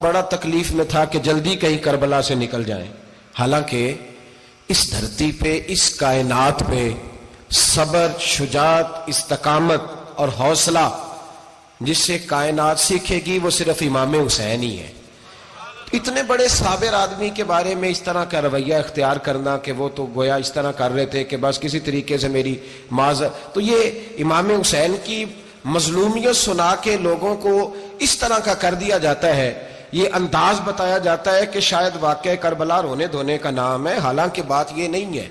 بڑا تکلیف میں تھا کہ جلدی کہیں کربلا سے نکل جائیں، حالانکہ اس دھرتی پہ، اس کائنات پہ صبر، شجاعت، استقامت اور حوصلہ جس سے کائنات سیکھے گی وہ صرف امام حسین ہی ہے۔ اتنے بڑے صابر آدمی کے بارے میں اس طرح کا رویہ اختیار کرنا کہ وہ تو گویا اس طرح کر رہے تھے کہ بس کسی طریقے سے میری تو یہ امام حسین کی مظلومیت سنا کے لوگوں کو اس طرح کا کر دیا جاتا ہے، یہ انداز بتایا جاتا ہے کہ شاید واقعہ کربلا رونے دھونے کا نام ہے، حالانکہ بات یہ نہیں ہے۔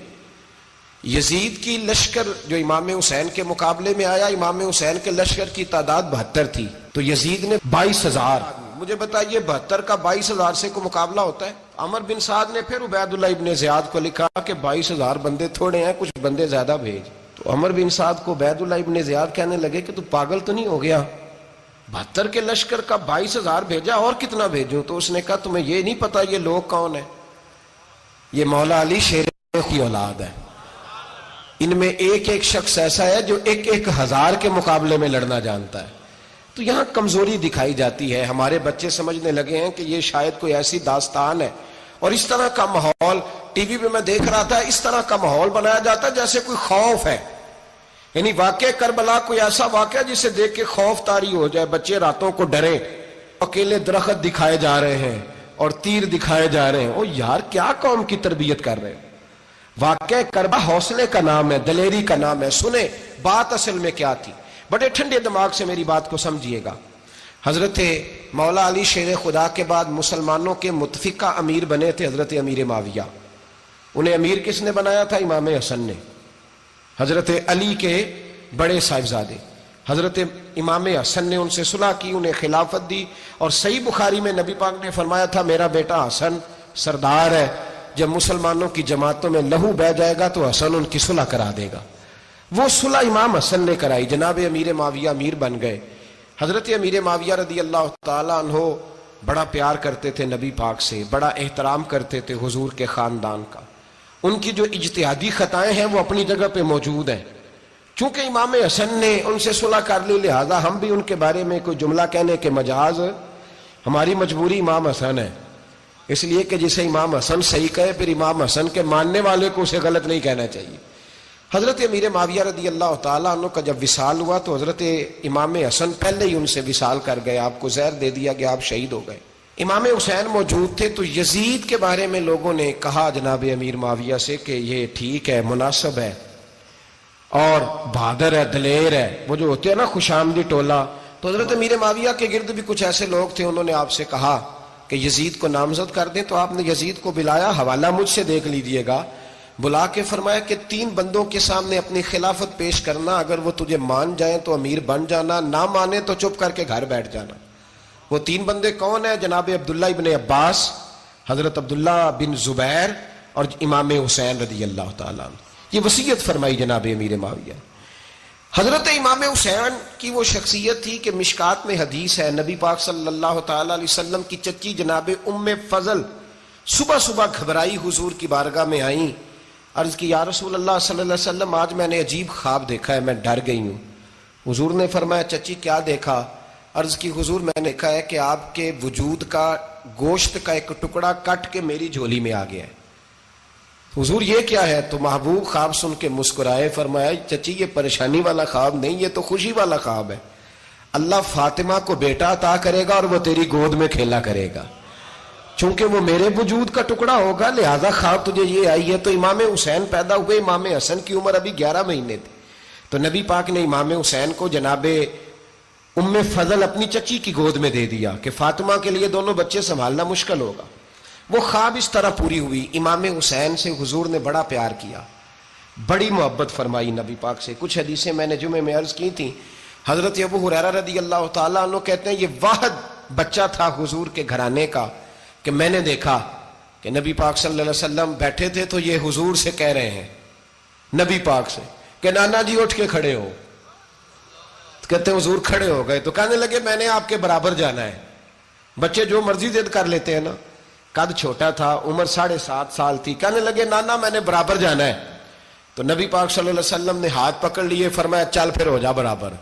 یزید کی لشکر جو امام حسین کے مقابلے میں آیا، امام حسین کے لشکر کی تعداد 72 تھی، تو یزید نے 22,000۔ مجھے بتائیے 72 کا 22,000 سے کو مقابلہ ہوتا ہے؟ عمر بن سعد نے پھر عبید اللہ ابن زیاد کو لکھا کہ 22,000 بندے تھوڑے ہیں، کچھ بندے زیادہ بھیج۔ تو عمر بن سعد کو عبید اللہ ابن زیاد کہنے لگے کہ تو پاگل تو نہیں ہو گیا، 72 کے لشکر کا 22,000 بھیجا، اور کتنا بھیجوں؟ تو اس نے کہا تمہیں یہ نہیں پتا یہ لوگ کون ہیں؟ یہ مولا علی شیر کی اولاد ہے، ان میں ایک ایک شخص ایسا ہے جو 1,000 کے مقابلے میں لڑنا جانتا ہے۔ تو یہاں کمزوری دکھائی جاتی ہے، ہمارے بچے سمجھنے لگے ہیں کہ یہ شاید کوئی ایسی داستان ہے، اور اس طرح کا ماحول ٹی وی پہ میں دیکھ رہا تھا، اس طرح کا ماحول بنایا جاتا ہے جیسے کوئی خوف ہے، یعنی واقعہ کربلا کوئی ایسا واقعہ جسے دیکھ کے خوف طاری ہو جائے، بچے راتوں کو ڈریں، اکیلے درخت دکھائے جا رہے ہیں اور تیر دکھائے جا رہے ہیں۔ او یار، کیا قوم کی تربیت کر رہے ہیں؟ واقعہ کربلا حوصلے کا نام ہے، دلیری کا نام ہے۔ سنیں بات اصل میں کیا تھی، بڑے ٹھنڈے دماغ سے میری بات کو سمجھیے گا۔ حضرت مولا علی شیر خدا کے بعد مسلمانوں کے متفقہ امیر بنے تھے حضرت امیر معاویہ۔ انہیں امیر کس نے بنایا تھا؟ امام حسن نے، حضرت علی کے بڑے صاحبزادے۔ حضرت امام حسن نے ان سے صلح کی، انہیں خلافت دی، اور صحیح بخاری میں نبی پاک نے فرمایا تھا میرا بیٹا حسن سردار ہے، جب مسلمانوں کی جماعتوں میں لہو بہہ جائے گا تو حسن ان کی صلح کرا دے گا۔ وہ صلح امام حسن نے کرائی، جناب امیر معاویہ امیر بن گئے۔ حضرت امیر معاویہ رضی اللہ تعالیٰ عنہ بڑا پیار کرتے تھے نبی پاک سے، بڑا احترام کرتے تھے حضور کے خاندان کا۔ ان کی جو اجتہادی خطائیں ہیں وہ اپنی جگہ پہ موجود ہیں، چونکہ امام حسن نے ان سے صلح کر لی، لہذا ہم بھی ان کے بارے میں کوئی جملہ کہنے کے مجاز، ہماری مجبوری امام حسن ہے، اس لیے کہ جسے امام حسن صحیح کہے پھر امام حسن کے ماننے والے کو اسے غلط نہیں کہنا چاہیے۔ حضرت امیر معاویہ رضی اللہ تعالیٰ عنہ کا جب وصال ہوا تو حضرت امام حسن پہلے ہی ان سے وصال کر گئے، آپ کو زہر دے دیا گیا، آپ شہید ہو گئے۔ امام حسین موجود تھے، تو یزید کے بارے میں لوگوں نے کہا جناب امیر معاویہ سے کہ یہ ٹھیک ہے، مناسب ہے، اور بہادر ہے، دلیر ہے، وہ جو ہوتے ہیں نا خوش آمدی ٹولہ۔ تو حضرت امیر معاویہ کے گرد بھی کچھ ایسے لوگ تھے، انہوں نے آپ سے کہا کہ یزید کو نامزد کر دیں، تو آپ نے یزید کو بلایا، حوالہ مجھ سے دیکھ لیجئے گا، بلا کے فرمایا کہ 3 بندوں کے سامنے اپنی خلافت پیش کرنا، اگر وہ تجھے مان جائیں تو امیر بن جانا، نہ مانے تو چپ کر کے گھر بیٹھ جانا۔ وہ 3 بندے کون ہیں؟ جناب عبداللہ ابن عباس، حضرت عبداللہ بن زبیر، اور امام حسین رضی اللہ تعالیٰ عنہ۔ یہ وصیت فرمائی جناب امیر معاویہ۔ حضرت امام حسین کی وہ شخصیت تھی کہ مشکات میں حدیث ہے، نبی پاک صلی اللہ تعالیٰ علیہ وسلم کی چچی جناب ام فضل صبح صبح گھبرائی حضور کی بارگاہ میں آئیں، عرض کی یا رسول اللہ صلی اللہ علیہ وسلم آج میں نے عجیب خواب دیکھا ہے، میں ڈر گئی ہوں۔ حضور نے فرمایا چچی کیا دیکھا؟ عرض کی حضور میں نے دیکھا ہے کہ آپ کے وجود کا گوشت کا ایک ٹکڑا کٹ کے میری جھولی میں آ گیا ہے۔ حضور یہ کیا ہے؟ تو محبوب خواب سن کے مسکرائے، فرمایا چچی یہ پریشانی والا خواب نہیں، یہ تو خوشی والا خواب ہے، اللہ فاطمہ کو بیٹا عطا کرے گا اور وہ تیری گود میں کھیلا کرے گا، چونکہ وہ میرے وجود کا ٹکڑا ہوگا، لہذا خواب تجھے یہ آئی ہے۔ تو امام حسین پیدا ہوئے، امام حسن کی عمر ابھی 11 مہینے تھی، تو نبی پاک نے امام حسین کو جناب ام فضل اپنی چچی کی گود میں دے دیا کہ فاطمہ کے لیے دونوں بچے سنبھالنا مشکل ہوگا۔ وہ خواب اس طرح پوری ہوئی۔ امام حسین سے حضور نے بڑا پیار کیا، بڑی محبت فرمائی نبی پاک سے۔ کچھ حدیثیں میں نے جمعے میں عرض کی تھیں، حضرت ابو ہریرہ رضی اللہ تعالیٰ عنہ کہتے ہیں یہ واحد بچہ تھا حضور کے گھرانے کا کہ میں نے دیکھا کہ نبی پاک صلی اللہ علیہ وسلم بیٹھے تھے تو یہ حضور سے کہہ رہے ہیں، نبی پاک سے، کہ نانا جی اٹھ کے کھڑے ہو۔ کہتے ہیں حضور کھڑے ہو گئے، تو کہنے لگے میں نے آپ کے برابر جانا ہے۔ بچے جو مرضی ضد کر لیتے ہیں نا، قد چھوٹا تھا، عمر 7.5 سال تھی، کہنے لگے نانا میں نے برابر جانا ہے۔ تو نبی پاک صلی اللہ علیہ وسلم نے ہاتھ پکڑ لیے، فرمایا چل پھر ہو جا برابر۔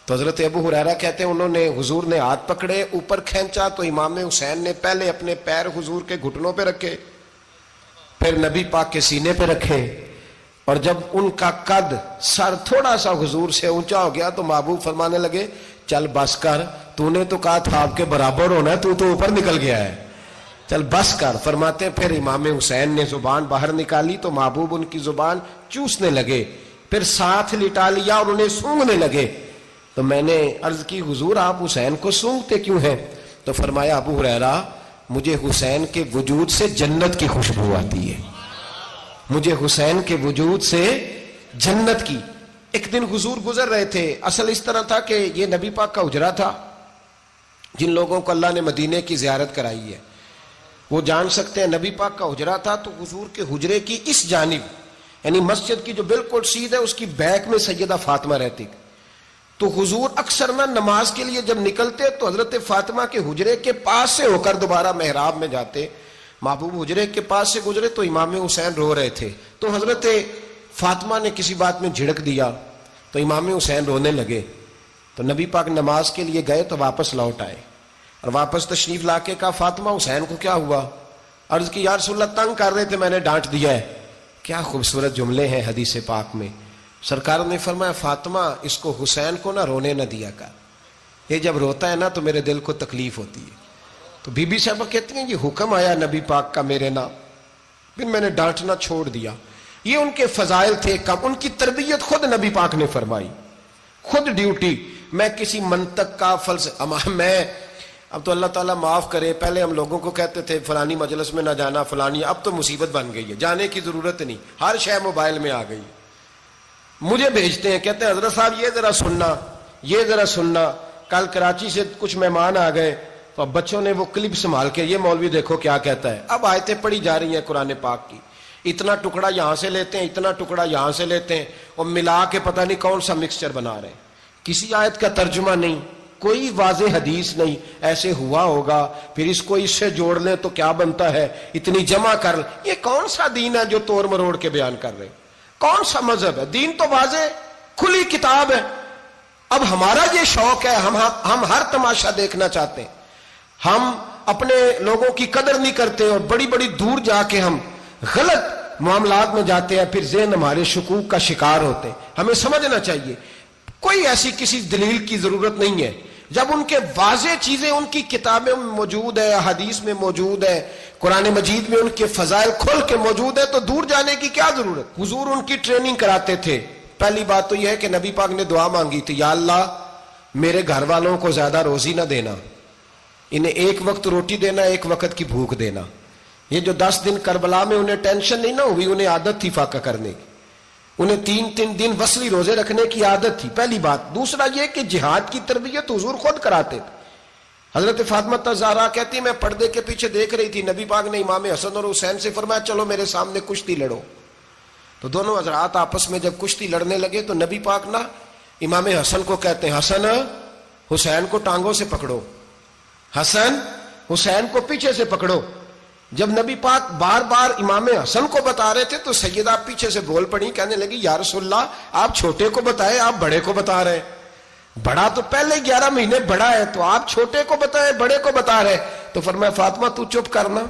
تو حضرت ابو ہریرہ کہتے ہیں انہوں نے حضور نے ہاتھ پکڑے اوپر کھینچا تو امام حسین نے پہلے اپنے پیر حضور کے گھٹنوں پہ رکھے، پھر نبی پاک کے سینے پہ رکھے، اور جب ان کا قد سر تھوڑا سا حضور سے اونچا ہو گیا تو محبوب فرمانے لگے چل بس کر، تو نے تو کہا تھا آپ کے برابر ہونا ہے، تو اوپر نکل گیا ہے، چل بس کر۔ فرماتے ہیں پھر امام حسین نے زبان باہر نکالی تو محبوب ان کی زبان چوسنے لگے، پھر ساتھ لٹا لیا اور انہیں سونگھنے لگے۔ تو میں نے عرض کی حضور آپ حسین کو سونگتے کیوں ہیں؟ تو فرمایا ابو ہریرہ مجھے حسین کے وجود سے جنت کی خوشبو آتی ہے، مجھے حسین کے وجود سے جنت کی۔ ایک دن حضور گزر رہے تھے، اصل اس طرح تھا کہ یہ نبی پاک کا حجرہ تھا، جن لوگوں کو اللہ نے مدینے کی زیارت کرائی ہے وہ جان سکتے ہیں، نبی پاک کا حجرہ تھا تو حضور کے حجرے کی اس جانب یعنی مسجد کی جو بالکل سیدھ ہے اس کی بیک میں سیدہ فاطمہ رہتی، تو حضور اکثر نہ نماز کے لیے جب نکلتے تو حضرت فاطمہ کے حجرے کے پاس سے ہو کر دوبارہ محراب میں جاتے۔ محبوب حجرے کے پاس سے گزرے تو امام حسین رو رہے تھے، تو حضرت فاطمہ نے کسی بات میں جھڑک دیا تو امام حسین رونے لگے، تو نبی پاک نماز کے لیے گئے تو واپس لوٹ آئے، اور واپس تشریف لا کے کہا فاطمہ حسین کو کیا ہوا؟ عرض کی یا رسول اللہ تنگ کر رہے تھے میں نے ڈانٹ دیا ہے۔ کیا خوبصورت جملے ہیں حدیث پاک میں، سرکار نے فرمایا فاطمہ اس کو حسین کو نہ رونے نہ دیا کر، یہ جب روتا ہے نا تو میرے دل کو تکلیف ہوتی ہے۔ تو بی بی صاحبہ کہتی ہیں یہ حکم آیا نبی پاک کا میرے نام، پھر میں نے ڈانٹنا چھوڑ دیا۔ یہ ان کے فضائل تھے، کم ان کی تربیت خود نبی پاک نے فرمائی، خود ڈیوٹی۔ میں کسی منطق کا میں اب تو اللہ تعالیٰ معاف کرے، پہلے ہم لوگوں کو کہتے تھے فلانی مجلس میں نہ جانا فلانی، اب تو مصیبت بن گئی ہے، جانے کی ضرورت نہیں، ہر شے موبائل میں آ گئی۔ مجھے بھیجتے ہیں کہتے ہیں حضرت صاحب یہ ذرا سننا، یہ ذرا سننا، کل کراچی سے کچھ مہمان آ گئے تو اب بچوں نے وہ کلپ سنبھال کے یہ مولوی دیکھو کیا کہتا ہے، اب آیتیں پڑھی جا رہی ہیں قرآن پاک کی، اتنا ٹکڑا یہاں سے لیتے ہیں اتنا ٹکڑا یہاں سے لیتے ہیں اور ملا کے پتہ نہیں کون سا مکسچر بنا رہے ہیں، کسی آیت کا ترجمہ نہیں، کوئی واضح حدیث نہیں، ایسے ہوا ہوگا پھر اس کو اس سے جوڑ لیں تو کیا بنتا ہے، اتنی جمع کر لیں۔ یہ کون سا دین ہے جو توڑ مروڑ کے بیان کر رہے ہیں؟ کون سا مذہب ہے؟ دین تو واضح کھلی کتاب ہے۔ اب ہمارا یہ شوق ہے، ہم ہر تماشا دیکھنا چاہتے ہیں، ہم اپنے لوگوں کی قدر نہیں کرتے اور بڑی بڑی دور جا کے ہم غلط معاملات میں جاتے ہیں، پھر ذہن ہمارے شکوک کا شکار ہوتے ہیں۔ ہمیں سمجھنا چاہیے کوئی ایسی کسی دلیل کی ضرورت نہیں ہے، جب ان کے واضح چیزیں ان کی کتابیں میں موجود ہے، حدیث میں موجود ہے، قرآن مجید میں ان کے فضائل کھل کے موجود ہے تو دور جانے کی کیا ضرورت؟ حضور ان کی ٹریننگ کراتے تھے۔ پہلی بات تو یہ ہے کہ نبی پاک نے دعا مانگی تھی، یا اللہ میرے گھر والوں کو زیادہ روزی نہ دینا، انہیں ایک وقت روٹی دینا، ایک وقت کی بھوک دینا۔ یہ جو 10 دن کربلا میں انہیں ٹینشن نہیں نہ ہوئی، انہیں عادت تھی فاقہ کرنے کی، انہیں 3 دن وصلی روزے رکھنے کی عادت تھی، پہلی بات۔ دوسرا یہ کہ جہاد کی تربیت حضور خود کراتے تھے۔ حضرت فاطمہ زہرا کہتی میں پردے کے پیچھے دیکھ رہی تھی، نبی پاک نے امام حسن اور حسین سے فرمایا چلو میرے سامنے کشتی لڑو، تو دونوں حضرات آپس میں جب کشتی لڑنے لگے تو نبی پاک نا امام حسن کو کہتے ہیں حسن حسین کو ٹانگوں سے پکڑو، حسن حسین کو پیچھے سے پکڑو۔ جب نبی پاک بار بار امام حسن کو بتا رہے تھے تو سیدہ پیچھے سے بول پڑی، کہنے لگی یا رسول اللہ آپ چھوٹے کو بتائے آپ بڑے کو بتا رہے ہیں، بڑا تو پہلے 11 مہینے بڑا ہے تو آپ چھوٹے کو بتائے بڑے کو بتا رہے۔ تو فرمایا فاطمہ تو چپ کرنا،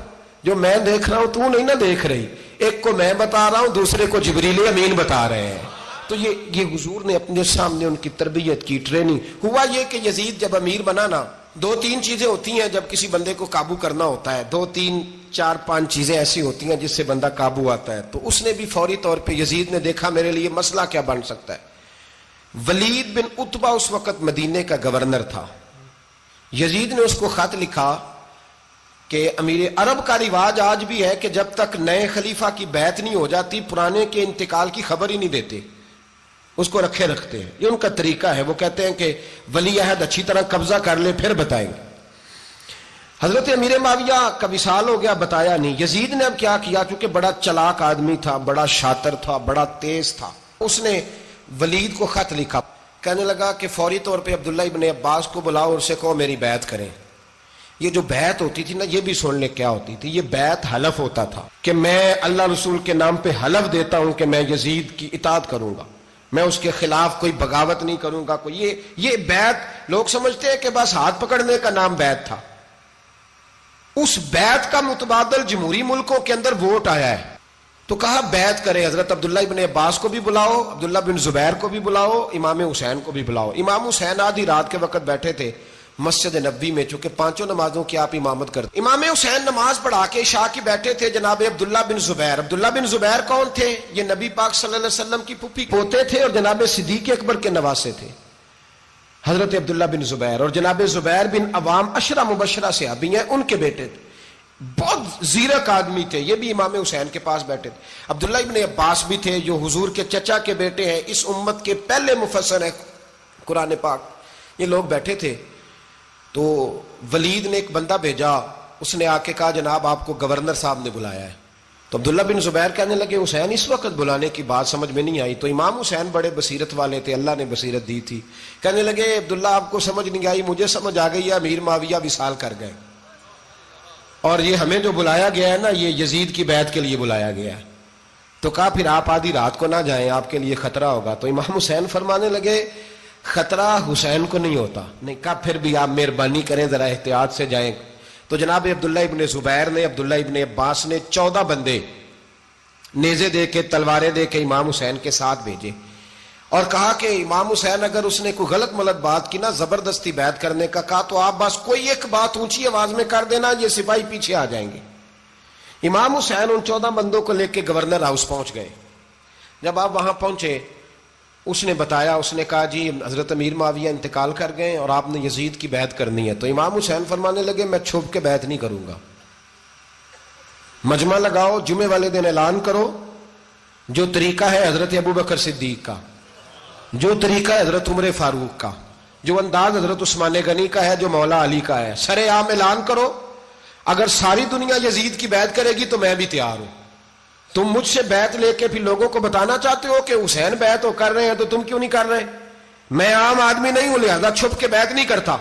جو میں دیکھ رہا ہوں تو نہیں نہ دیکھ رہی، ایک کو میں بتا رہا ہوں دوسرے کو جبریل امین بتا رہے ہیں۔ تو یہ حضور نے اپنے سامنے ان کی تربیت کی، ٹریننگ۔ ہوا یہ کہ یزید جب امیر بنا نا، 2-3 چیزیں ہوتی ہیں جب کسی بندے کو قابو کرنا ہوتا ہے، 2-3-4-5 چیزیں ایسی ہوتی ہیں جس سے بندہ قابو آتا ہے۔ تو اس نے بھی فوری طور پہ یزید نے دیکھا میرے لیے مسئلہ کیا بن سکتا ہے۔ ولید بن عتبہ اس وقت مدینے کا گورنر تھا، یزید نے اس کو خط لکھا کہ امیر عرب کا رواج آج بھی ہے کہ جب تک نئے خلیفہ کی بیعت نہیں ہو جاتی پرانے کے انتقال کی خبر ہی نہیں دیتے، اس کو رکھے رکھتے ہیں، یہ ان کا طریقہ ہے۔ وہ کہتے ہیں کہ ولی عہد اچھی طرح قبضہ کر لے پھر بتائیں گے۔ حضرت امیر معاویہ کا وصال ہو گیا، بتایا نہیں۔ یزید نے اب کیا کیا، چونکہ بڑا چلاک آدمی تھا، بڑا شاطر تھا، بڑا تیز تھا، اس نے ولید کو خط لکھا، کہنے لگا کہ فوری طور پہ عبداللہ ابن عباس کو بلاؤ اور اسے کہو میری بیعت کریں۔ یہ جو بیعت ہوتی تھی نا، یہ بھی سن لے کیا ہوتی تھی، یہ بیعت حلف ہوتا تھا کہ میں اللہ رسول کے نام پہ حلف دیتا ہوں کہ میں یزید کی اطاعت کروں گا، میں اس کے خلاف کوئی بغاوت نہیں کروں گا. کوئی یہ بیعت لوگ سمجھتے ہیں کہ بس ہاتھ پکڑنے کا نام بیعت تھا. اس بیعت کا متبادل جمہوری ملکوں کے اندر ووٹ آیا ہے. تو کہا بیعت کرے. حضرت عبداللہ ابن عباس کو بھی بلاؤ, عبداللہ بن زبیر کو بھی بلاؤ, امام حسین کو بھی بلاؤ. امام حسین آدھی رات کے وقت بیٹھے تھے مسجد نبوی میں, چونکہ 5 نمازوں کی آپ امامت کرتے. امام حسین نماز پڑھا کے عشاء کی بیٹھے تھے. جناب عبداللہ بن زبیر, عبداللہ بن زبیر کون تھے؟ یہ نبی پاک صلی اللہ علیہ وسلم کی پھوپھی پوتے تھے اور جناب صدیق اکبر کے نواسے تھے. حضرت عبداللہ بن زبیر اور جناب زبیر بن عوام عشرہ مبشرہ صحابی ہیں, ان کے بیٹے تھے. بہت زیرک آدمی تھے. یہ بھی امام حسین کے پاس بیٹھے تھے. عبداللہ ابن عباس بھی تھے جو حضور کے چچا کے بیٹے ہیں, اس امت کے پہلے مفسر ہیں قرآن پاک. یہ لوگ بیٹھے تھے. تو ولید نے ایک بندہ بھیجا, اس نے آ کے کہا جناب آپ کو گورنر صاحب نے بلایا ہے. تو عبداللہ بن زبیر کہنے لگے حسین اس وقت بلانے کی بات سمجھ میں نہیں آئی. تو امام حسین بڑے بصیرت والے تھے, اللہ نے بصیرت دی تھی. کہنے لگے عبداللہ آپ کو سمجھ نہیں آئی, مجھے سمجھ آ گئی ہے, امیر معاویہ وصال کر گئے اور یہ ہمیں جو بلایا گیا ہے نا یہ یزید کی بیعت کے لیے بلایا گیا ہے. تو کہا پھر آپ آدھی رات کو نہ جائیں, آپ کے لیے خطرہ ہوگا. تو امام حسین فرمانے لگے خطرہ حسین کو نہیں ہوتا. نہیں کہا پھر بھی آپ مہربانی کریں ذرا احتیاط سے جائیں. تو جناب عبداللہ ابن زبیر نے, عبداللہ ابن عباس نے 14 بندے نیزے دے کے تلواریں دے کے امام حسین کے ساتھ بھیجے اور کہا کہ امام حسین اگر اس نے کوئی غلط ملت بات کی نا, زبردستی بیعت کرنے کا کہا, تو آپ بس کوئی ایک بات اونچی آواز میں کر دینا, یہ سپاہی پیچھے آ جائیں گے. امام حسین ان 14 بندوں کو لے کے گورنر ہاؤس پہنچ گئے. جب آپ وہاں پہنچے اس نے بتایا, اس نے کہا جی حضرت امیر معاویہ انتقال کر گئے اور آپ نے یزید کی بیعت کرنی ہے. تو امام حسین فرمانے لگے میں چھپ کے بیعت نہیں کروں گا, مجمع لگاؤ, جمعے والے دن اعلان کرو. جو طریقہ ہے حضرت ابوبکر صدیق کا, جو طریقہ ہے حضرت عمر فاروق کا, جو انداز حضرت عثمان غنی کا ہے, جو مولا علی کا ہے, سر عام اعلان کرو. اگر ساری دنیا یزید کی بیعت کرے گی تو میں بھی تیار ہوں. تم مجھ سے بیعت لے کے پھر لوگوں کو بتانا چاہتے ہو کہ حسین بیعت ہو کر رہے ہیں تو تم کیوں نہیں کر رہے؟ میں عام آدمی نہیں ہوں, لہذا چھپ کے بیعت نہیں کرتا.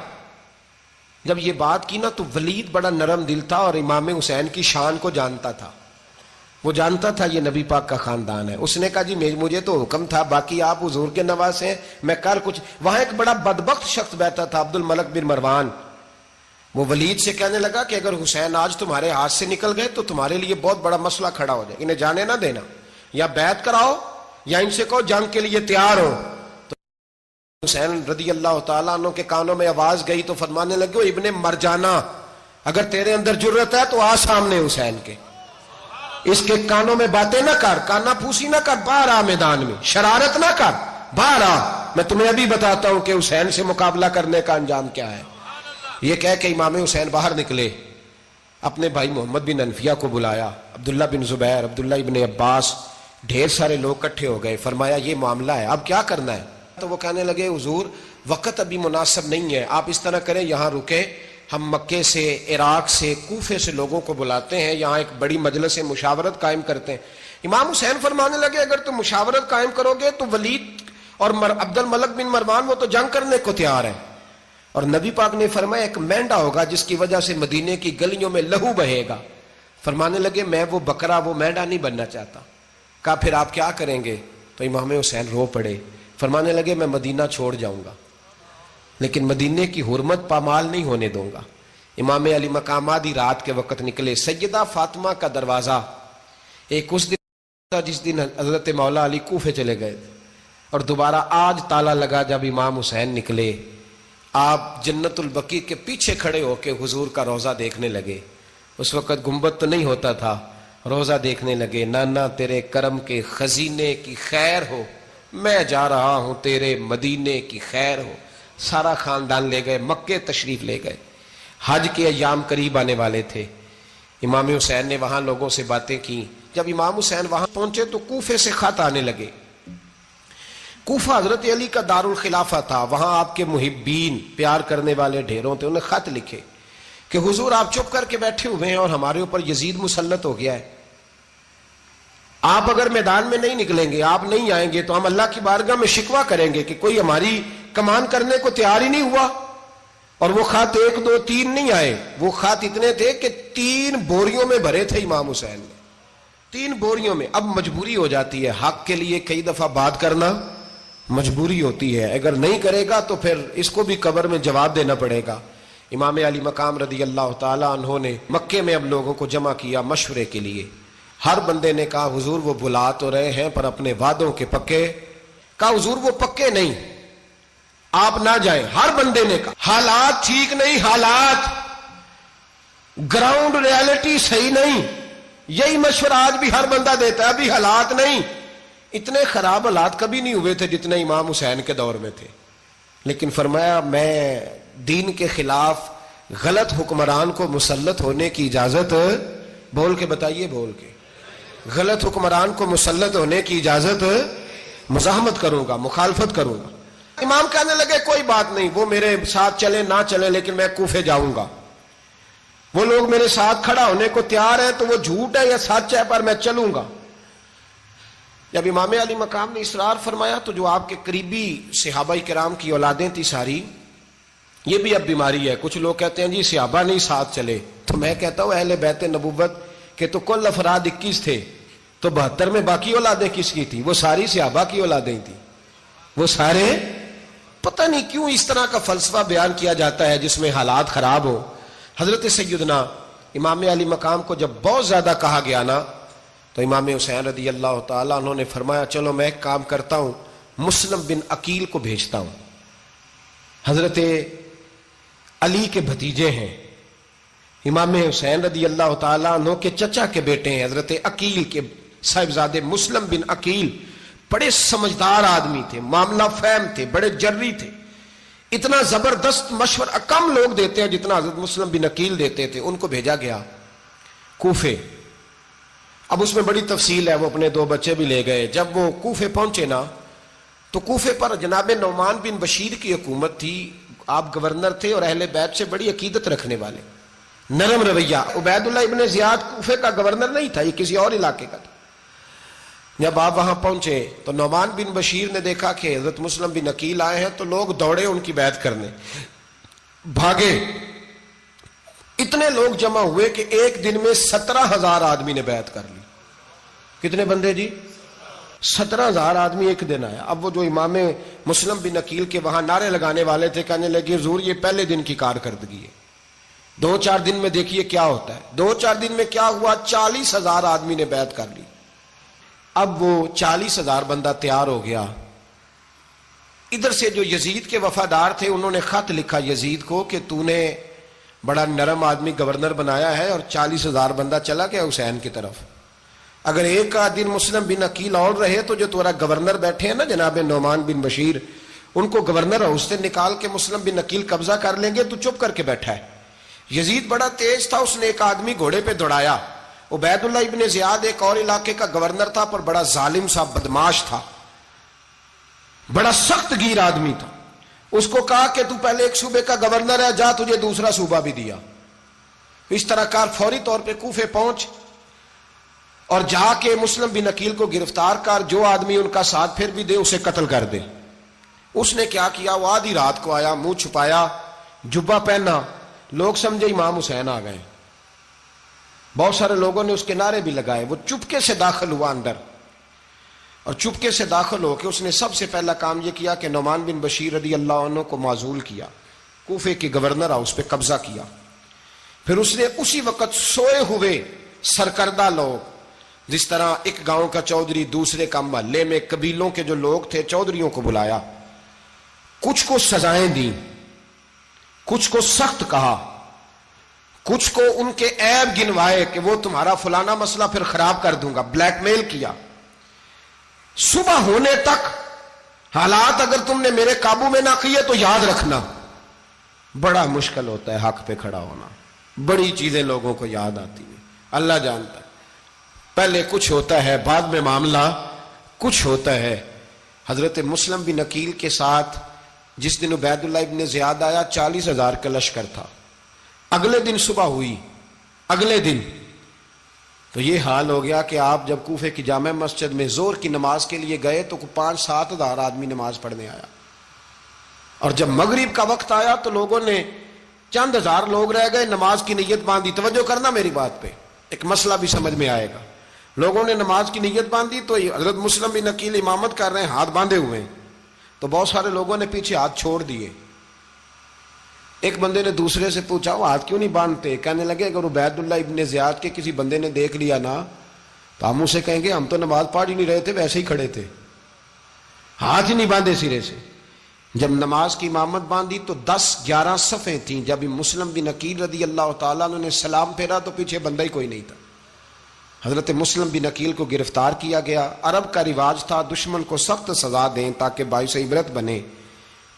جب یہ بات کی نا تو ولید بڑا نرم دل تھا اور امام حسین کی شان کو جانتا تھا. وہ جانتا تھا یہ نبی پاک کا خاندان ہے. اس نے کہا جی مجھے تو حکم تھا, باقی آپ حضور کے نواسے ہیں, میں کر کچھ. وہاں ایک بڑا بدبخت شخص بیٹھا تھا, عبد الملک بن مروان. وہ ولید سے کہنے لگا کہ اگر حسین آج تمہارے ہاتھ سے نکل گئے تو تمہارے لیے بہت بڑا مسئلہ کھڑا ہو جائے, انہیں جانے نہ دینا, یا بیعت کراؤ یا ان سے کہو جنگ کے لیے تیار ہو. تو حسین رضی اللہ تعالیٰ عنہ کے کانوں میں آواز گئی تو فرمانے لگے ابن مرجانہ, اگر تیرے اندر جرت ہے تو آ سامنے حسین کے, اس کے کانوں میں باتیں نہ کر, کانا پھوسی نہ کر, باہر آ میدان میں, شرارت نہ کر, باہر آ, میں تمہیں ابھی بتاتا ہوں کہ حسین سے مقابلہ کرنے کا انجام کیا ہے. یہ کہہ کہ امام حسین باہر نکلے, اپنے بھائی محمد بن انفیہ کو بلایا, عبداللہ بن زبیر, عبداللہ ابن عباس, ڈھیر سارے لوگ اکٹھے ہو گئے. فرمایا یہ معاملہ ہے, اب کیا کرنا ہے؟ تو وہ کہنے لگے حضور وقت ابھی مناسب نہیں ہے, آپ اس طرح کریں یہاں رکے, ہم مکے سے, عراق سے, کوفے سے لوگوں کو بلاتے ہیں, یہاں ایک بڑی مجلس مشاورت قائم کرتے ہیں. امام حسین فرمانے لگے اگر تم مشاورت قائم کرو گے تو ولید اور عبد الملک بن مروان وہ تو جنگ کرنے کو تیار ہیں, اور نبی پاک نے فرمایا ایک مینڈا ہوگا جس کی وجہ سے مدینے کی گلیوں میں لہو بہے گا. فرمانے لگے میں وہ بکرا, وہ مینڈا نہیں بننا چاہتا. کہا پھر آپ کیا کریں گے؟ تو امام حسین رو پڑے, فرمانے لگے میں مدینہ چھوڑ جاؤں گا لیکن مدینے کی حرمت پامال نہیں ہونے دوں گا. امام علی مقام آدھی رات کے وقت نکلے. سیدہ فاطمہ کا دروازہ ایک اس دن تھا جس دن حضرت مولا علی کوفے چلے گئے, اور دوبارہ آج تالا لگا جب امام حسین نکلے. آپ جنت البقیع کے پیچھے کھڑے ہو کے حضور کا روضہ دیکھنے لگے. اس وقت گنبد تو نہیں ہوتا تھا, روضہ دیکھنے لگے. نانا تیرے کرم کے خزینے کی خیر ہو, میں جا رہا ہوں تیرے مدینے کی خیر ہو. سارا خاندان لے گئے, مکے تشریف لے گئے. حج کے ایام قریب آنے والے تھے. امام حسین نے وہاں لوگوں سے باتیں کی. جب امام حسین وہاں پہنچے تو کوفے سے خط آنے لگے. کوفہ حضرت علی کا دارالخلافہ تھا, وہاں آپ کے محبین, پیار کرنے والے ڈھیروں تھے. انہیں خط لکھے کہ حضور آپ چپ کر کے بیٹھے ہوئے ہیں اور ہمارے اوپر یزید مسلط ہو گیا ہے. آپ اگر میدان میں نہیں نکلیں گے, آپ نہیں آئیں گے تو ہم اللہ کی بارگاہ میں شکوہ کریں گے کہ کوئی ہماری کمان کرنے کو تیار ہی نہیں ہوا. اور وہ خط 1 2 3 نہیں آئے, وہ خط اتنے تھے کہ 3 بوریوں میں بھرے تھے امام حسین نے, 3 بوریوں میں. اب مجبوری ہو جاتی ہے حق کے لیے کئی دفعہ بات کرنا مجبوری ہوتی ہے، اگر نہیں کرے گا تو پھر اس کو بھی قبر میں جواب دینا پڑے گا۔ امام علی مقام رضی اللہ تعالیٰ عنہ نے مکے میں اب لوگوں کو جمع کیا مشورے کے لیے۔ ہر بندے نے کہا حضور وہ بلا تو رہے ہیں پر اپنے وعدوں کے پکے، کہا حضور وہ پکے نہیں، آپ نہ جائیں۔ ہر بندے نے کہا حالات ٹھیک نہیں، حالات گراؤنڈ ریالٹی صحیح نہیں، یہی مشورہ آج بھی ہر بندہ دیتا ہے، ابھی حالات نہیں۔ اتنے خراب حالات کبھی نہیں ہوئے تھے جتنے امام حسین کے دور میں تھے، لیکن فرمایا میں دین کے خلاف غلط حکمران کو مسلط ہونے کی اجازت، بول کے بتائیے، بول کے، غلط حکمران کو مسلط ہونے کی اجازت، مزاحمت کروں گا، مخالفت کروں گا۔ امام کہنے لگے کوئی بات نہیں، وہ میرے ساتھ چلے نہ چلے لیکن میں کوفے جاؤں گا، وہ لوگ میرے ساتھ کھڑا ہونے کو تیار ہے تو وہ جھوٹ ہے یا سچ ہے پر میں چلوں گا۔ جب امام علی مقام نے اصرار فرمایا تو جو آپ کے قریبی صحابہ کرام کی اولادیں تھی ساری، یہ بھی اب بیماری ہے، کچھ لوگ کہتے ہیں جی صحابہ نہیں ساتھ چلے، تو میں کہتا ہوں اہل بیت نبوت کے تو کل افراد 21 تھے، تو 72 میں باقی اولادیں کس کی تھی؟ وہ ساری صحابہ کی اولادیں تھیں، وہ سارے، پتہ نہیں کیوں اس طرح کا فلسفہ بیان کیا جاتا ہے جس میں حالات خراب ہو۔ حضرت سیدنا امام علی مقام کو جب بہت زیادہ کہا گیا نا تو امام حسین رضی اللہ تعالیٰ انہوں نے فرمایا چلو میں ایک کام کرتا ہوں، مسلم بن عقیل کو بھیجتا ہوں، حضرت علی کے بھتیجے ہیں، امام حسین رضی اللہ تعالیٰ عنہ کے چچا کے بیٹے ہیں، حضرت عقیل کے صاحبزادے مسلم بن عقیل بڑے سمجھدار آدمی تھے، معاملہ فہم تھے، بڑے جری تھے، اتنا زبردست مشورہ کم لوگ دیتے ہیں جتنا حضرت مسلم بن عقیل دیتے تھے۔ ان کو بھیجا گیا کوفے۔ اب اس میں بڑی تفصیل ہے، وہ اپنے 2 بچے بھی لے گئے۔ جب وہ کوفے پہنچے نا تو کوفے پر جناب نعمان بن بشیر کی حکومت تھی، آپ گورنر تھے اور اہل بیت سے بڑی عقیدت رکھنے والے، نرم رویہ۔ عبید اللہ ابن زیاد کوفے کا گورنر نہیں تھا، یہ کسی اور علاقے کا تھا۔ جب آپ وہاں پہنچے تو نعمان بن بشیر نے دیکھا کہ حضرت مسلم بن عقیل آئے ہیں تو لوگ دوڑے ان کی بیعت کرنے، بھاگے، اتنے لوگ جمع ہوئے کہ ایک دن میں 17,000 آدمی نے بیعت کر لی۔ کتنے بندے جی؟ 17,000 آدمی ایک دن آیا۔ اب وہ جو امام مسلم بن عقیل کے وہاں نعرے لگانے والے تھے کہنے لگے حضور یہ پہلے دن کی کارکردگی ہے، 2-4 دن میں دیکھیے کیا ہوتا ہے۔ 2-4 دن میں کیا ہوا؟ 40,000 آدمی نے بیعت کر لی۔ اب وہ 40,000 بندہ تیار ہو گیا۔ ادھر سے جو یزید کے وفادار تھے انہوں نے خط لکھا یزید کو کہ تو نے بڑا نرم آدمی گورنر بنایا ہے اور 40,000 بندہ چلا گیا حسین کی طرف، اگر ایک دن مسلم بن عقیل اور رہے تو جو تمہارا گورنر بیٹھے ہیں نا جناب نعمان بن بشیر، ان کو گورنر ہاؤس سے نکال کے مسلم بن عقیل قبضہ کر لیں گے، تو چپ کر کے بیٹھا ہے۔ یزید بڑا تیز تھا، اس نے ایک آدمی گھوڑے پہ دوڑایا۔ عبید اللہ ابن زیاد ایک اور علاقے کا گورنر تھا پر بڑا ظالم سا بدماش تھا، بڑا سخت گیر آدمی تھا۔ اس کو کہا کہ تو پہلے ایک صوبے کا گورنر ہے، جا تجھے دوسرا صوبہ بھی دیا۔ اس طرح کار فوری طور پہ کوفے پہنچ اور جا کے مسلم بن عقیل کو گرفتار کر، جو آدمی ان کا ساتھ پھر بھی دے اسے قتل کر دے۔ اس نے کیا کیا؟ وہ آدھی رات کو آیا، منہ چھپایا، جبہ پہنا، لوگ سمجھے امام حسین آ گئے۔ بہت سارے لوگوں نے اس کے نعرے بھی لگائے۔ وہ چپکے سے داخل ہوا اندر، اور چپکے سے داخل ہو کے اس نے سب سے پہلا کام یہ کیا کہ نعمان بن بشیر رضی اللہ عنہ کو معزول کیا، کوفے کے گورنر ہاؤس پہ قبضہ کیا۔ پھر اس نے اسی وقت سوئے ہوئے سرکردہ لوگ، جس طرح ایک گاؤں کا چودھری دوسرے کا محلے میں قبیلوں کے جو لوگ تھے چودھریوں کو بلایا، کچھ کو سزائیں دیں، کچھ کو سخت کہا، کچھ کو ان کے عیب گنوائے کہ وہ تمہارا فلانا مسئلہ پھر خراب کر دوں گا، بلیک میل کیا۔ صبح ہونے تک حالات اگر تم نے میرے قابو میں نہ کیے تو یاد رکھنا بڑا مشکل ہوتا ہے حق پہ کھڑا ہونا، بڑی چیزیں لوگوں کو یاد آتی ہیں، اللہ جانتا ہے۔ پہلے کچھ ہوتا ہے، بعد میں معاملہ کچھ ہوتا ہے۔ حضرت مسلم بن عقیل کے ساتھ جس دن عبید اللہ ابن زیاد آیا 40,000 کا لشکر تھا۔ اگلے دن صبح ہوئی، اگلے دن تو یہ حال ہو گیا کہ آپ جب کوفے کی جامع مسجد میں زور کی نماز کے لیے گئے تو 5-7 ہزار آدمی نماز پڑھنے آیا، اور جب مغرب کا وقت آیا تو لوگوں نے چند ہزار لوگ رہ گئے، نماز کی نیت باندھی۔ توجہ کرنا میری بات پہ، ایک مسئلہ بھی سمجھ میں آئے گا۔ لوگوں نے نماز کی نیت باندھی تو حضرت مسلم بن عقیل امامت کر رہے ہیں، ہاتھ باندھے ہوئے ہیں، تو بہت سارے لوگوں نے پیچھے ہاتھ چھوڑ دیے. ایک بندے نے دوسرے سے پوچھا وہ ہاتھ کیوں نہیں باندھتے؟ کہنے لگے اگر عبید اللہ ابن زیاد کے کسی بندے نے دیکھ لیا نا تو ہم اسے کہیں گے ہم تو نماز پڑھ ہی نہیں رہے تھے، ویسے ہی کھڑے تھے، ہاتھ ہی نہیں باندھے سرے سے. جب نماز کی امامت باندھی تو 10-11 صفیں تھیں. جب مسلم بن عقیل رضی اللہ تعالیٰ عنہ نے سلام پھیرا تو پیچھے بندہ ہی کوئی نہیں تھا. حضرت مسلم بن عقیل کو گرفتار کیا گیا. عرب کا رواج تھا دشمن کو سخت سزا دیں تاکہ باعث عبرت بنے.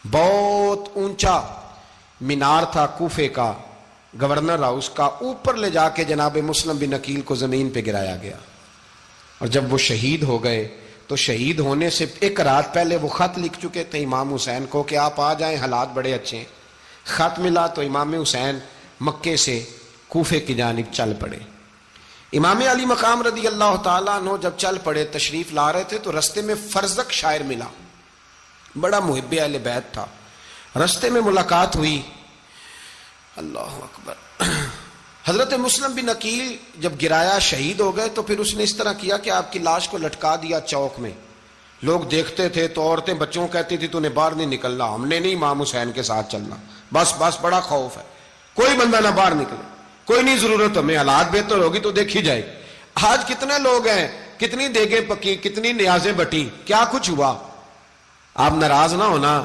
بہت اونچا مینار تھا کوفے کا، گورنر ہاؤس کا، اوپر لے جا کے جناب مسلم بن عقیل کو زمین پہ گرایا گیا. اور جب وہ شہید ہو گئے تو شہید ہونے سے ایک رات پہلے وہ خط لکھ چکے تھے امام حسین کو کہ آپ آ جائیں، حالات بڑے اچھے ہیں. خط ملا تو امام حسین مکے سے کوفے کی جانب چل پڑے. امام علی مقام رضی اللہ تعالیٰ عنہ جب چل پڑے تشریف لا رہے تھے تو رستے میں فرزق شاعر ملا، بڑا محب اہل بیت تھا. رستے میں ملاقات ہوئی. اللہ اکبر. حضرت مسلم بن عقیل جب گرایا شہید ہو گئے تو پھر اس نے اس طرح کیا کہ آپ کی لاش کو لٹکا دیا چوک میں. لوگ دیکھتے تھے تو عورتیں بچوں کہتی تھی تو نے باہر نہیں نکلنا، ہم نے نہیں امام حسین کے ساتھ چلنا، بس بڑا خوف ہے، کوئی بندہ نہ باہر نکلے، کوئی نہیں ضرورت ہمیں، حالات بہتر ہوگی تو دیکھی جائے. آج کتنے لوگ ہیں، کتنی دیگیں پکی، کتنی نیازیں بٹی، کیا کچھ ہوا. آپ ناراض نہ ہونا،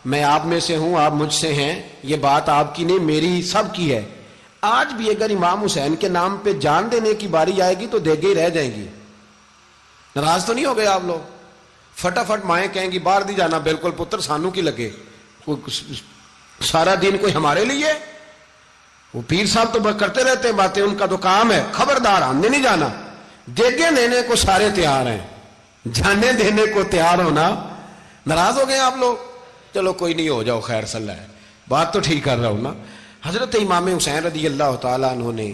میں آپ میں سے ہوں، آپ مجھ سے ہیں، یہ بات آپ کی نہیں میری سب کی ہے. آج بھی اگر امام حسین کے نام پہ جان دینے کی باری آئے گی تو دیگے ہی رہ جائیں گی. ناراض تو نہیں ہو گئے آپ لوگ؟ فٹافٹ مائیں کہیں گی باہر دی جانا، بالکل پتر سانو کی لگے، سارا دن کوئی ہمارے لیے. وہ پیر صاحب تو کرتے رہتے ہیں باتیں، ان کا تو کام ہے. خبردار ہم نے نہیں جانا. دیگے دینے کو سارے تیار ہیں، جانے دینے کو تیار ہونا. ناراض ہو گئے آپ لوگ؟ چلو کوئی نہیں، ہو جاؤ، خیر صلی اللہ ہے، بات تو ٹھیک کر رہا ہوں نا. حضرت امام حسین رضی اللہ تعالیٰ عنہ نے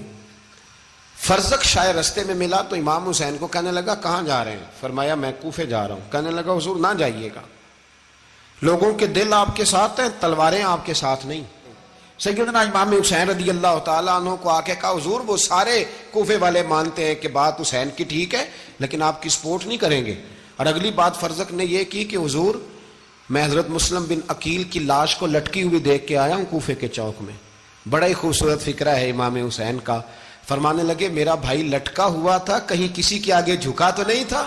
فرزق شاعر رستے میں ملا تو امام حسین کو کہنے لگا کہاں جا رہے ہیں؟ فرمایا میں کوفے جا رہا ہوں. کہنے لگا حضور نہ جائیے گا، لوگوں کے دل آپ کے ساتھ ہیں، تلواریں آپ کے ساتھ نہیں. سیدنا امام حسین رضی اللہ تعالیٰ عنہ کو آ کے کہا حضور وہ سارے کوفے والے مانتے ہیں کہ بات حسین کی ٹھیک ہے لیکن آپ کی سپورٹ نہیں کریں گے. اور اگلی بات فرزق نے یہ کی کہ حضور میں حضرت مسلم بن عقیل کی لاش کو لٹکی ہوئی دیکھ کے آیا ہوں کوفے کے چوک میں. بڑا ہی خوبصورت فکرہ ہے امام حسین کا. فرمانے لگے میرا بھائی لٹکا ہوا تھا، کہیں کسی کے آگے جھکا تو نہیں تھا؟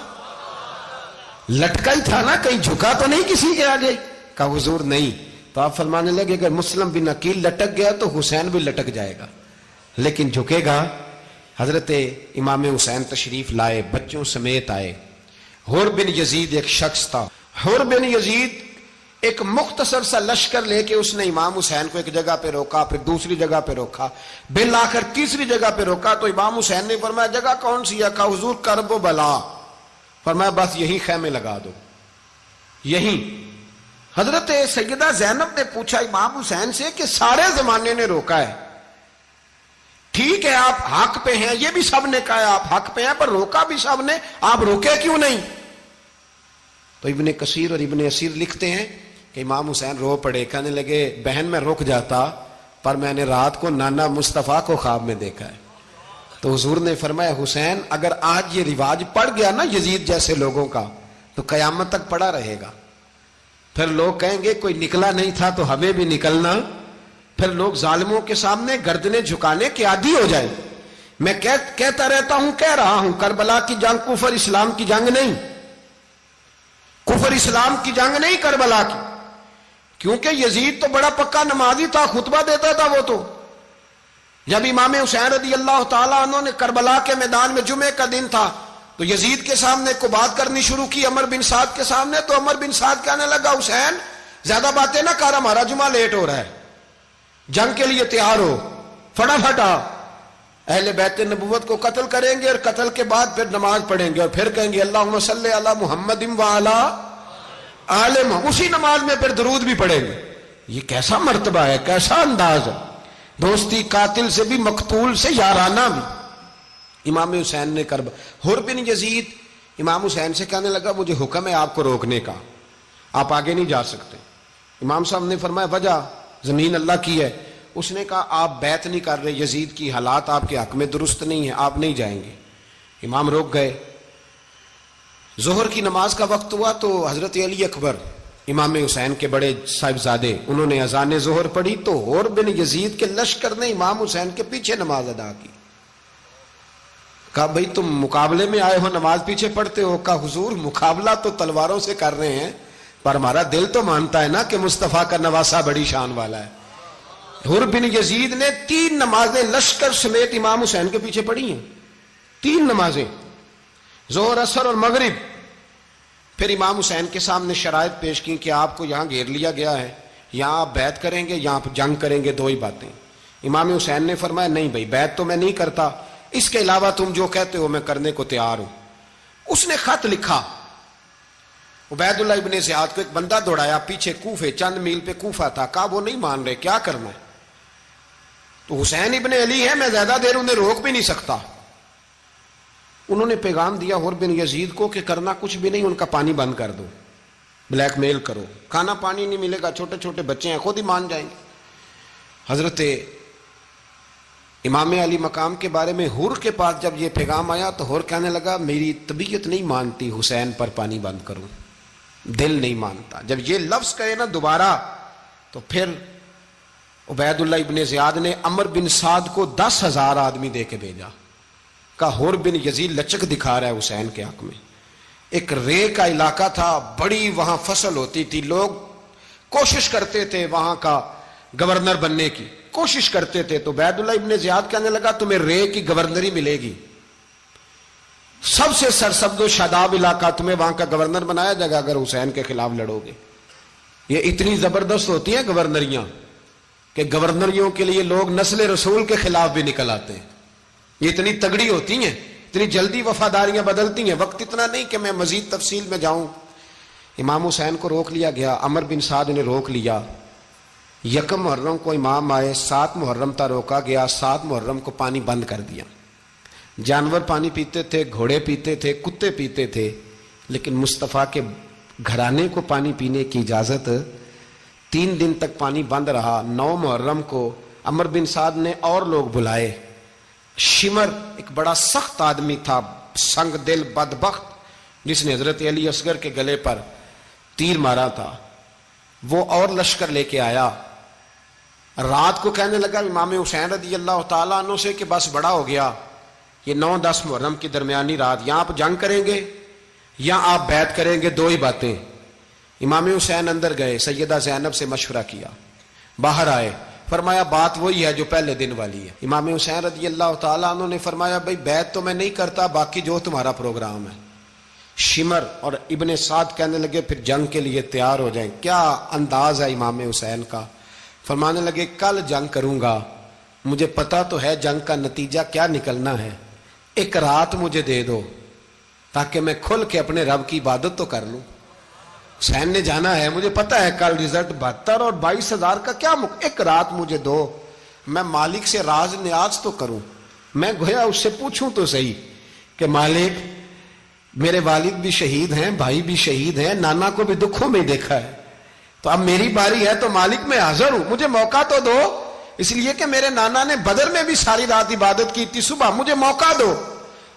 لٹکا ہی تھا نا، کہیں جھکا تو نہیں کسی کے آگے؟ کہا حضور نہیں. تو آپ فرمانے لگے اگر مسلم بن عقیل لٹک گیا تو حسین بھی لٹک جائے گا لیکن جھکے گا. حضرت امام حسین تشریف لائے، بچوں سمیت آئے. حر بن یزید ایک شخص تھا. حر بن یزید ایک مختصر سا لشکر لے کے اس نے امام حسین کو ایک جگہ پہ روکا، پھر دوسری جگہ پہ روکا، بالآخر تیسری جگہ پہ روکا. تو امام حسین نے فرمایا جگہ کون سی ہے؟ کہا حضور کرب و بلا. فرمایا بس یہی خیمے لگا دو، یہی. حضرت سیدہ زینب نے پوچھا امام حسین سے کہ سارے زمانے نے روکا ہے، ٹھیک ہے آپ حق پہ ہیں، یہ بھی سب نے کہا ہے آپ حق پہ ہیں، پر روکا بھی سب نے، آپ روکے کیوں نہیں؟ تو ابن کثیر اور ابن اسیر لکھتے ہیں کہ امام حسین رو پڑے. کہنے لگے بہن میں رک جاتا پر میں نے رات کو نانا مصطفیٰ کو خواب میں دیکھا ہے. تو حضور نے فرمایا حسین اگر آج یہ رواج پڑ گیا نا یزید جیسے لوگوں کا تو قیامت تک پڑا رہے گا. پھر لوگ کہیں گے کوئی نکلا نہیں تھا تو ہمیں بھی نکلنا. پھر لوگ ظالموں کے سامنے گردنیں جھکانے کے عادی ہو جائیں. میں کہتا رہتا ہوں، کہہ رہا ہوں، کربلا کی جنگ کفر اسلام کی جنگ نہیں، کفر اسلام کی جنگ نہیں کربلا کی. کیونکہ یزید تو بڑا پکا نمازی تھا، خطبہ دیتا تھا. وہ تو جب امام حسین رضی اللہ تعالیٰ عنہ نے کربلا کے میدان میں جمعے کا دن تھا تو یزید کے سامنے کو بات کرنی شروع کی عمر بن سعد کے سامنے. تو عمر بن سعد کہنے لگا حسین زیادہ باتیں نہ کر، ہمارا جمعہ لیٹ ہو رہا ہے، جنگ کے لیے تیار ہو، فٹافٹ آ. اہل بیت نبوت کو قتل کریں گے اور قتل کے بعد پھر نماز پڑھیں گے اور پھر کہیں گے اللہم صلی علی محمد وعلی آل محمد. اسی نماز میں پھر درود بھی پڑھیں گے. یہ کیسا مرتبہ ہے، کیسا انداز ہے. دوستی قاتل سے بھی مقتول سے یارانہ بھی. امام حسین نے حر بن یزید امام حسین سے کہنے لگا مجھے حکم ہے آپ کو روکنے کا، آپ آگے نہیں جا سکتے. امام صاحب نے فرمایا وجہ؟ زمین اللہ کی ہے. اس نے کہا آپ بیعت نہیں کر رہے، یزید کی حالات آپ کے حق میں درست نہیں ہیں، آپ نہیں جائیں گے. امام روک گئے. ظہر کی نماز کا وقت ہوا تو حضرت علی اکبر امام حسین کے بڑے صاحبزادے، انہوں نے اذان ظہر پڑھی تو حور بن یزید کے لشکر نے امام حسین کے پیچھے نماز ادا کی. کہا بھئی تم مقابلے میں آئے ہو، نماز پیچھے پڑھتے ہو؟ کہا حضور مقابلہ تو تلواروں سے کر رہے ہیں، پر ہمارا دل تو مانتا ہے نا کہ مصطفیٰ کا نواسہ بڑی شان والا ہے. حر بن یزید نے 3 نمازیں لشکر سمیت امام حسین کے پیچھے پڑھی ہیں. 3 نمازیں، ظہر، عصر اور مغرب. پھر امام حسین کے سامنے شرائط پیش کی کہ آپ کو یہاں گھیر لیا گیا ہے، یہاں آپ بیعت کریں گے، یہاں آپ جنگ کریں گے، 2 ہی باتیں. امام حسین نے فرمایا نہیں بھائی، بیعت تو میں نہیں کرتا، اس کے علاوہ تم جو کہتے ہو میں کرنے کو تیار ہوں. اس نے خط لکھا، عبید اللہ ابن زیاد کو ایک بندہ دوڑایا پیچھے، کوفے چند میل پہ کوفہ تھا. کہا وہ نہیں مان رہے، کیا کرنا ہے؟ تو حسین ابن علی ہے، میں زیادہ دیر انہیں روک بھی نہیں سکتا. انہوں نے پیغام دیا حر بن یزید کو کہ کرنا کچھ بھی نہیں، ان کا پانی بند کر دو، بلیک میل کرو، کھانا پانی نہیں ملے گا، چھوٹے چھوٹے بچے ہیں، خود ہی مان جائیں گے. حضرت امام علی مقام کے بارے میں حر کے پاس جب یہ پیغام آیا تو حر کہنے لگا میری طبیعت نہیں مانتی حسین پر پانی بند کروں، دل نہیں مانتا. جب یہ لفظ کہے نا دوبارہ تو پھر عبید اللہ ابن زیاد نے عمر بن سعد کو 10,000 آدمی دے کے بھیجا. کہا حر بن یزید لچک دکھا رہا ہے حسین کے حق میں. ایک رے کا علاقہ تھا، بڑی وہاں فصل ہوتی تھی، لوگ کوشش کرتے تھے وہاں کا گورنر بننے کی، کوشش کرتے تھے. تو عبید اللہ ابن زیاد کہنے لگا تمہیں رے کی گورنری ملے گی، سب سے سرسبز و شاداب علاقہ، تمہیں وہاں کا گورنر بنایا جائے گا اگر حسین کے خلاف لڑو گے. یہ اتنی زبردست ہوتی ہیں گورنریاں کہ گورنریوں کے لیے لوگ نسل رسول کے خلاف بھی نکل آتے ہیں. یہ اتنی تگڑی ہوتی ہیں، اتنی جلدی وفاداریاں بدلتی ہیں. وقت اتنا نہیں کہ میں مزید تفصیل میں جاؤں. امام حسین کو روک لیا گیا، عمر بن سعد نے روک لیا. 1 محرم کو امام آئے، 7 محرم تا روکا گیا، 7 محرم کو پانی بند کر دیا. جانور پانی پیتے تھے، گھوڑے پیتے تھے، کتے پیتے تھے، لیکن مصطفیٰ کے گھرانے کو پانی پینے کی اجازت. 3 دن تک پانی بند رہا. 9 محرم کو عمر بن سعد نے اور لوگ بلائے. شمر ایک بڑا سخت آدمی تھا، سنگ دل بدبخت، جس نے حضرت علی اصغر کے گلے پر تیر مارا تھا، وہ اور لشکر لے کے آیا. رات کو کہنے لگا امام حسین رضی اللہ تعالیٰ عنہ سے کہ بس بڑا ہو گیا، یہ 9-10 محرم کی درمیانی رات، یہاں آپ جنگ کریں گے یا آپ بیعت کریں گے، 2 ہی باتیں. امام حسین اندر گئے، سیدہ زینب سے مشورہ کیا، باہر آئے، فرمایا بات وہی ہے جو پہلے دن والی ہے. امام حسین رضی اللہ تعالیٰ عنہ نے فرمایا بھائی بیعت تو میں نہیں کرتا، باقی جو تمہارا پروگرام ہے. شمر اور ابن سعد کہنے لگے پھر جنگ کے لیے تیار ہو جائیں. کیا انداز ہے امام حسین کا. فرمانے لگے کل جنگ کروں گا، مجھے پتا تو ہے جنگ کا نتیجہ کیا نکلنا ہے، 1 رات مجھے دے دو تاکہ میں کھل کے اپنے رب کی عبادت تو کر لوں. حسین نے جانا ہے، مجھے پتا ہے کل رزلٹ 72 اور 22,000 کا کیا 1 رات مجھے دو، میں مالک سے راز نیاز تو کروں. میں گویا اس سے پوچھوں تو صحیح کہ مالک میرے والد بھی شہید ہیں، بھائی بھی شہید ہیں، نانا کو بھی دکھوں میں دیکھا ہے، تو اب میری باری ہے تو مالک میں حاضر ہوں، مجھے موقع تو دو. اس لیے کہ میرے نانا نے بدر میں بھی ساری رات عبادت کی تھی، صبح مجھے موقع دو.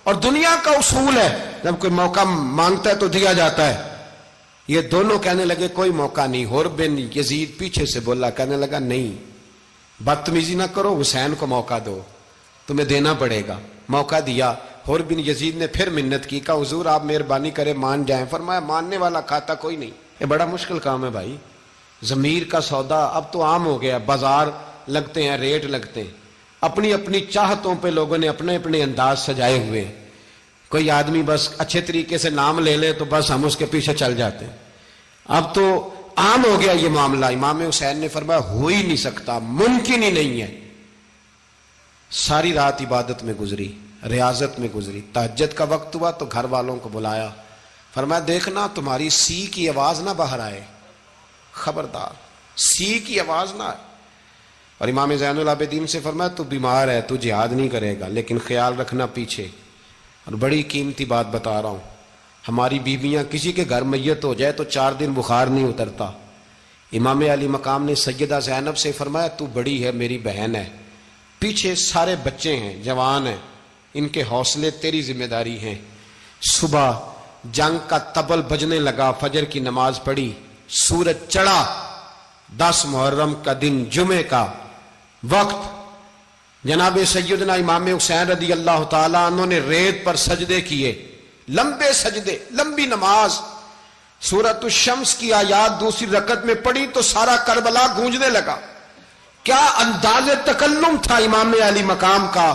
اور دنیا کا اصول ہے جب کوئی موقع مانگتا ہے تو دیا جاتا ہے. یہ دونوں کہنے لگے کوئی موقع نہیں. حر بن یزید پیچھے سے بولا، کہنے لگا نہیں بدتمیزی نہ کرو، حسین کو موقع دو، تمہیں دینا پڑے گا. موقع دیا. حر بن یزید نے پھر منت کی، کہا حضور آپ مہربانی کرے مان جائیں. فرمایا ماننے والا کھاتا کوئی نہیں. یہ بڑا مشکل کام ہے بھائی. ضمیر کا سودا اب تو عام ہو گیا، بازار لگتے ہیں، ریٹ لگتے ہیں، اپنی اپنی چاہتوں پہ لوگوں نے اپنے اپنے انداز سجائے ہوئے. کوئی آدمی بس اچھے طریقے سے نام لے لے تو بس ہم اس کے پیچھے چل جاتے ہیں. اب تو عام ہو گیا یہ معاملہ. امام حسین نے فرمایا ہو ہی نہیں سکتا، ممکن ہی نہیں ہے. ساری رات عبادت میں گزری، ریاضت میں گزری. تہجد کا وقت ہوا تو گھر والوں کو بلایا، فرمایا دیکھنا تمہاری سی کی آواز نہ باہر آئے، خبردار سی کی آواز نہ آئے. اور امام زین العابدین سے فرمایا تو بیمار ہے، تو جہاد نہیں کرے گا، لیکن خیال رکھنا پیچھے. اور بڑی قیمتی بات بتا رہا ہوں، ہماری بیویاں کسی کے گھر میت ہو جائے تو 4 دن بخار نہیں اترتا. امام علی مقام نے سیدہ زینب سے فرمایا تو بڑی ہے، میری بہن ہے، پیچھے سارے بچے ہیں، جوان ہیں، ان کے حوصلے تیری ذمہ داری ہیں. صبح جنگ کا طبل بجنے لگا، فجر کی نماز پڑھی، سورج چڑھا 10 محرم کا دن جمعے کا وقت، جناب سیدنا امام حسین رضی اللہ تعالیٰ عنہ نے ریت پر سجدے کیے، لمبے سجدے، لمبی نماز، سورۃ الشمس کی آیات دوسری رکعت میں پڑھی تو سارا کربلا گونجنے لگا۔ کیا انداز تکلم تھا امام علی مقام کا۔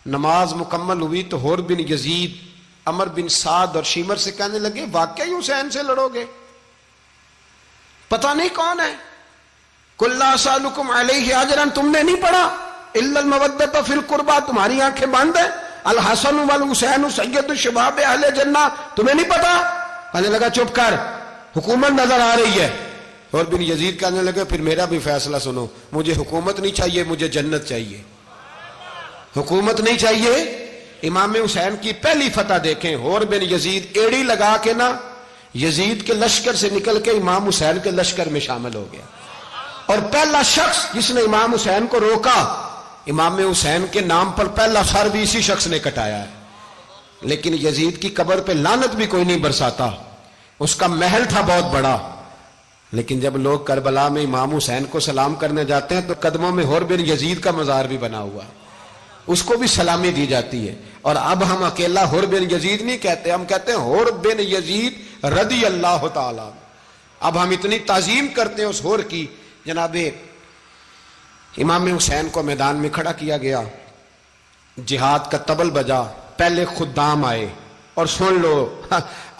نماز مکمل ہوئی تو حور بن یزید، عمر بن سعد اور شیمر سے کہنے لگے واقعی حسین سے لڑو گے؟ پتہ نہیں کون ہے۔ قل لا اسألکم علیہ اجرا، تم نے نہیں پڑھا الا المودۃ فی القربى، تمہاری آنکھیں بند ہیں، الحسن والحسین سید الشباب اہل جنہ، تمہیں نہیں پتا؟ کہنے لگا چپ کر، حکومت نظر آ رہی ہے۔ اور بن یزید کہنے لگے پھر میرا بھی فیصلہ سنو، مجھے حکومت نہیں چاہیے، مجھے جنت چاہیے۔ حکومت نہیں چاہیے۔ امام حسین کی پہلی فتح دیکھیں، اور بن یزید ایڑی لگا کے نا یزید کے لشکر سے نکل کے امام حسین کے لشکر میں شامل ہو گیا، اور پہلا شخص جس نے امام حسین کو روکا، امام حسین کے نام پر پہلا سر بھی اسی شخص نے کٹایا ہے۔ لیکن یزید کی قبر پہ لعنت بھی کوئی نہیں برساتا، اس کا محل تھا بہت بڑا، لیکن جب لوگ کربلا میں امام حسین کو سلام کرنے جاتے ہیں تو قدموں میں حور بن یزید کا مزار بھی بنا ہوا ہے، اس کو بھی سلامی دی جاتی ہے۔ اور اب ہم اکیلا حور بن یزید نہیں کہتے، ہم کہتے ہیں حور بن یزید رضی اللہ تعالیٰ۔ اب ہم اتنی تعظیم کرتے ہیں اس حور کی۔ جناب امام حسین کو میدان میں کھڑا کیا گیا، جہاد کا طبل بجا، پہلے خدام آئے، اور سن لو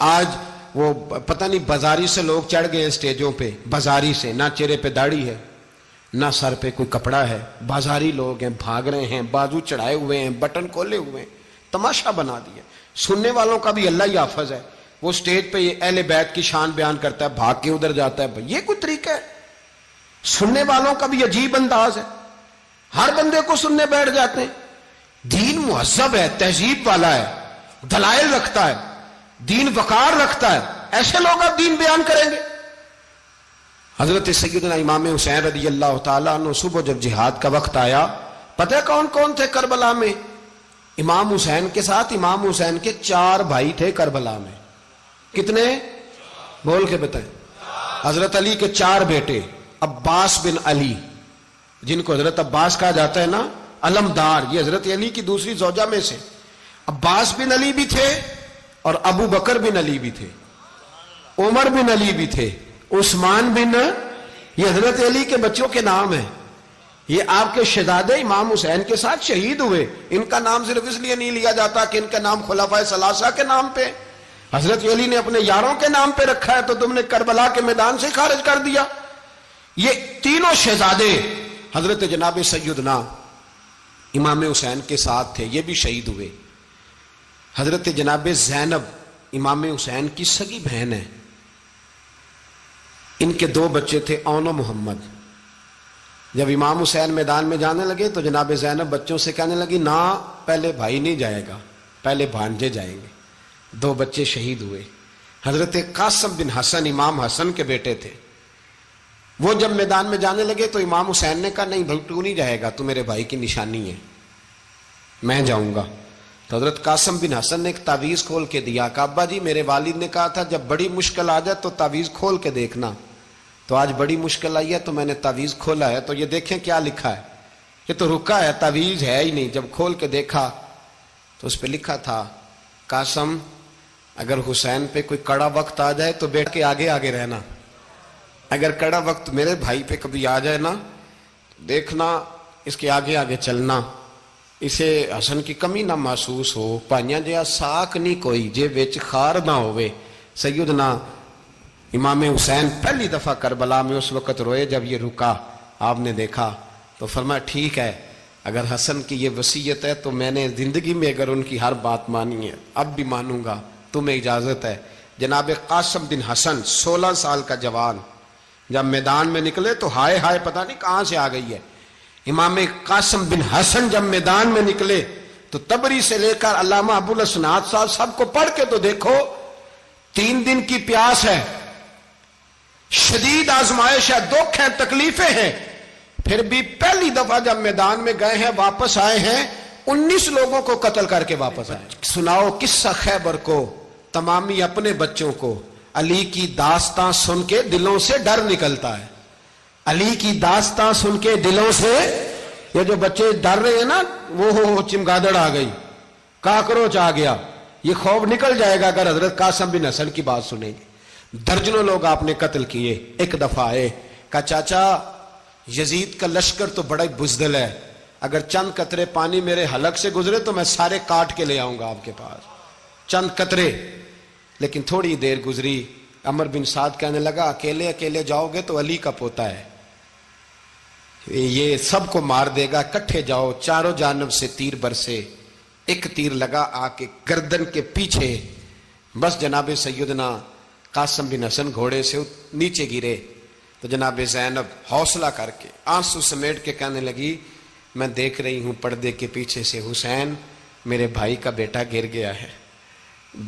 آج وہ پتہ نہیں بازاری سے لوگ چڑھ گئے اسٹیجوں پہ، بازاری سے، نہ چہرے پہ داڑھی ہے نہ سر پہ کوئی کپڑا ہے، بازاری لوگ ہیں، بھاگ رہے ہیں، بازو چڑھائے ہوئے ہیں، بٹن کھولے ہوئے ہیں، تماشا بنا دیا۔ سننے والوں کا بھی اللہ ہی حافظ ہے، وہ اسٹیج پہ یہ اہل بیت کی شان بیان کرتا ہے، بھاگ کے ادھر جاتا ہے، یہ کوئی طریقہ ہے؟ سننے والوں کا بھی عجیب انداز ہے، ہر بندے کو سننے بیٹھ جاتے ہیں۔ دین مہذب ہے، تہذیب والا ہے، دلائل رکھتا ہے، دین وقار رکھتا ہے، ایسے لوگ اب دین بیان کریں گے؟ حضرت سیدنا امام حسین رضی اللہ تعالیٰ عنہ صبح جب جہاد کا وقت آیا، پتہ ہے کون کون تھے کربلا میں؟ امام حسین کے ساتھ امام حسین کے 4 بھائی تھے کربلا میں۔ کتنے؟ بول کے بتائیں۔ حضرت علی کے 4 بیٹے، عباس بن علی، جن کو حضرت عباس کہا جاتا ہے نا، علمدار، یہ حضرت علی کی دوسری زوجہ میں سے۔ عباس بن علی بھی تھے، اور ابو بکر بن علی بھی تھے، عمر بن علی بھی تھے، عثمان بن، یہ حضرت علی کے بچوں کے نام ہیں۔ یہ آپ کے شہزادے امام حسین کے ساتھ شہید ہوئے، ان کا نام صرف اس لیے نہیں لیا جاتا کہ ان کا نام خلفائے ثلاثہ کے نام پہ، حضرت علی نے اپنے یاروں کے نام پہ رکھا ہے، تو تم نے کربلا کے میدان سے خارج کر دیا۔ یہ تینوں شہزادے حضرت جناب سیدنا امام حسین کے ساتھ تھے، یہ بھی شہید ہوئے۔ حضرت جناب زینب امام حسین کی سگی بہن ہے، ان کے 2 بچے تھے، اون و محمد۔ جب امام حسین میدان میں جانے لگے تو جناب زینب بچوں سے کہنے لگی نہ، پہلے بھائی نہیں جائے گا، پہلے بھانجے جائیں گے۔ 2 بچے شہید ہوئے۔ حضرت قاسم بن حسن امام حسن کے بیٹے تھے، وہ جب میدان میں جانے لگے تو امام حسین نے کہا نہیں بھائی تو نہیں جائے گا، تو میرے بھائی کی نشانی ہے، میں جاؤں گا۔ تو حضرت قاسم بن حسن نے ایک تعویذ کھول کے دیا کہ ابا جی میرے والد نے کہا تھا جب بڑی مشکل آ جائے تو تعویذ کھول کے دیکھنا، تو آج بڑی مشکل آئی ہے تو میں نے تعویذ کھولا ہے، تو یہ دیکھیں کیا لکھا ہے، یہ تو رکا ہے، تعویذ ہے ہی نہیں۔ جب کھول کے دیکھا تو اس پہ لکھا تھا قاسم اگر حسین پہ کوئی کڑا وقت آ جائے تو بیٹھ کے آگے آگے رہنا، اگر کڑا وقت میرے بھائی پہ کبھی آ جائے نا دیکھنا اس کے آگے آگے چلنا، اسے حسن کی کمی نہ محسوس ہو، پائیاں جہا ساک نہیں کوئی جے وچ خار نہ ہوئے۔ سیدنا امام حسین پہلی دفعہ کربلا میں اس وقت روئے جب یہ رکا، آپ نے دیکھا تو فرمایا ٹھیک ہے، اگر حسن کی یہ وصیت ہے تو میں نے زندگی میں اگر ان کی ہر بات مانی ہے اب بھی مانوں گا، تمہیں اجازت ہے۔ جناب قاسم بن حسن 16 سال کا جوان جب میدان میں نکلے تو ہائے ہائے پتہ نہیں کہاں سے آ گئی ہے۔ امام قاسم بن حسن جب میدان میں نکلے تو تبری سے لے کر علامہ ابو الاسناد صاحب سب کو پڑھ کے تو دیکھو، 3 دن کی پیاس ہے، شدید آزمائش ہے، دکھ ہے، تکلیفیں ہیں، پھر بھی پہلی دفعہ جب میدان میں گئے ہیں واپس آئے ہیں 19 لوگوں کو قتل کر کے واپس آئے۔ سناؤ قصہ خیبر کو، تمامی اپنے بچوں کو، علی کی داستان سن کے دلوں سے ڈر نکلتا ہے. علی کی داستان سن کے دلوں سے، یہ جو بچے ڈر رہے ہیں نا، وہ چمگادڑ آ گئی، کاکروچ آ گیا، یہ خوف نکل جائے گا اگر حضرت قاسم بن حسن کی بات سنیں گے. درجنوں لوگ آپ نے قتل کیے. ایک دفعہ آئے، کہا چاچا یزید کا لشکر تو بڑا بزدل ہے، اگر چند قطرے پانی میرے حلق سے گزرے تو میں سارے کاٹ کے لے آؤں گا آپ کے پاس، چند قطرے. لیکن تھوڑی دیر گزری، عمر بن سعد کہنے لگا اکیلے اکیلے جاؤ گے تو علی کا پوتا ہے، یہ سب کو مار دے گا، کٹھے جاؤ. چاروں جانب سے تیر برسے، ایک تیر لگا آ کے گردن کے پیچھے، بس جناب سیدنا قاسم بن حسن گھوڑے سے نیچے گرے. تو جناب زینب حوصلہ کر کے آنسو سمیٹ کے کہنے لگی میں دیکھ رہی ہوں پردے کے پیچھے سے حسین میرے بھائی کا بیٹا گر گیا ہے،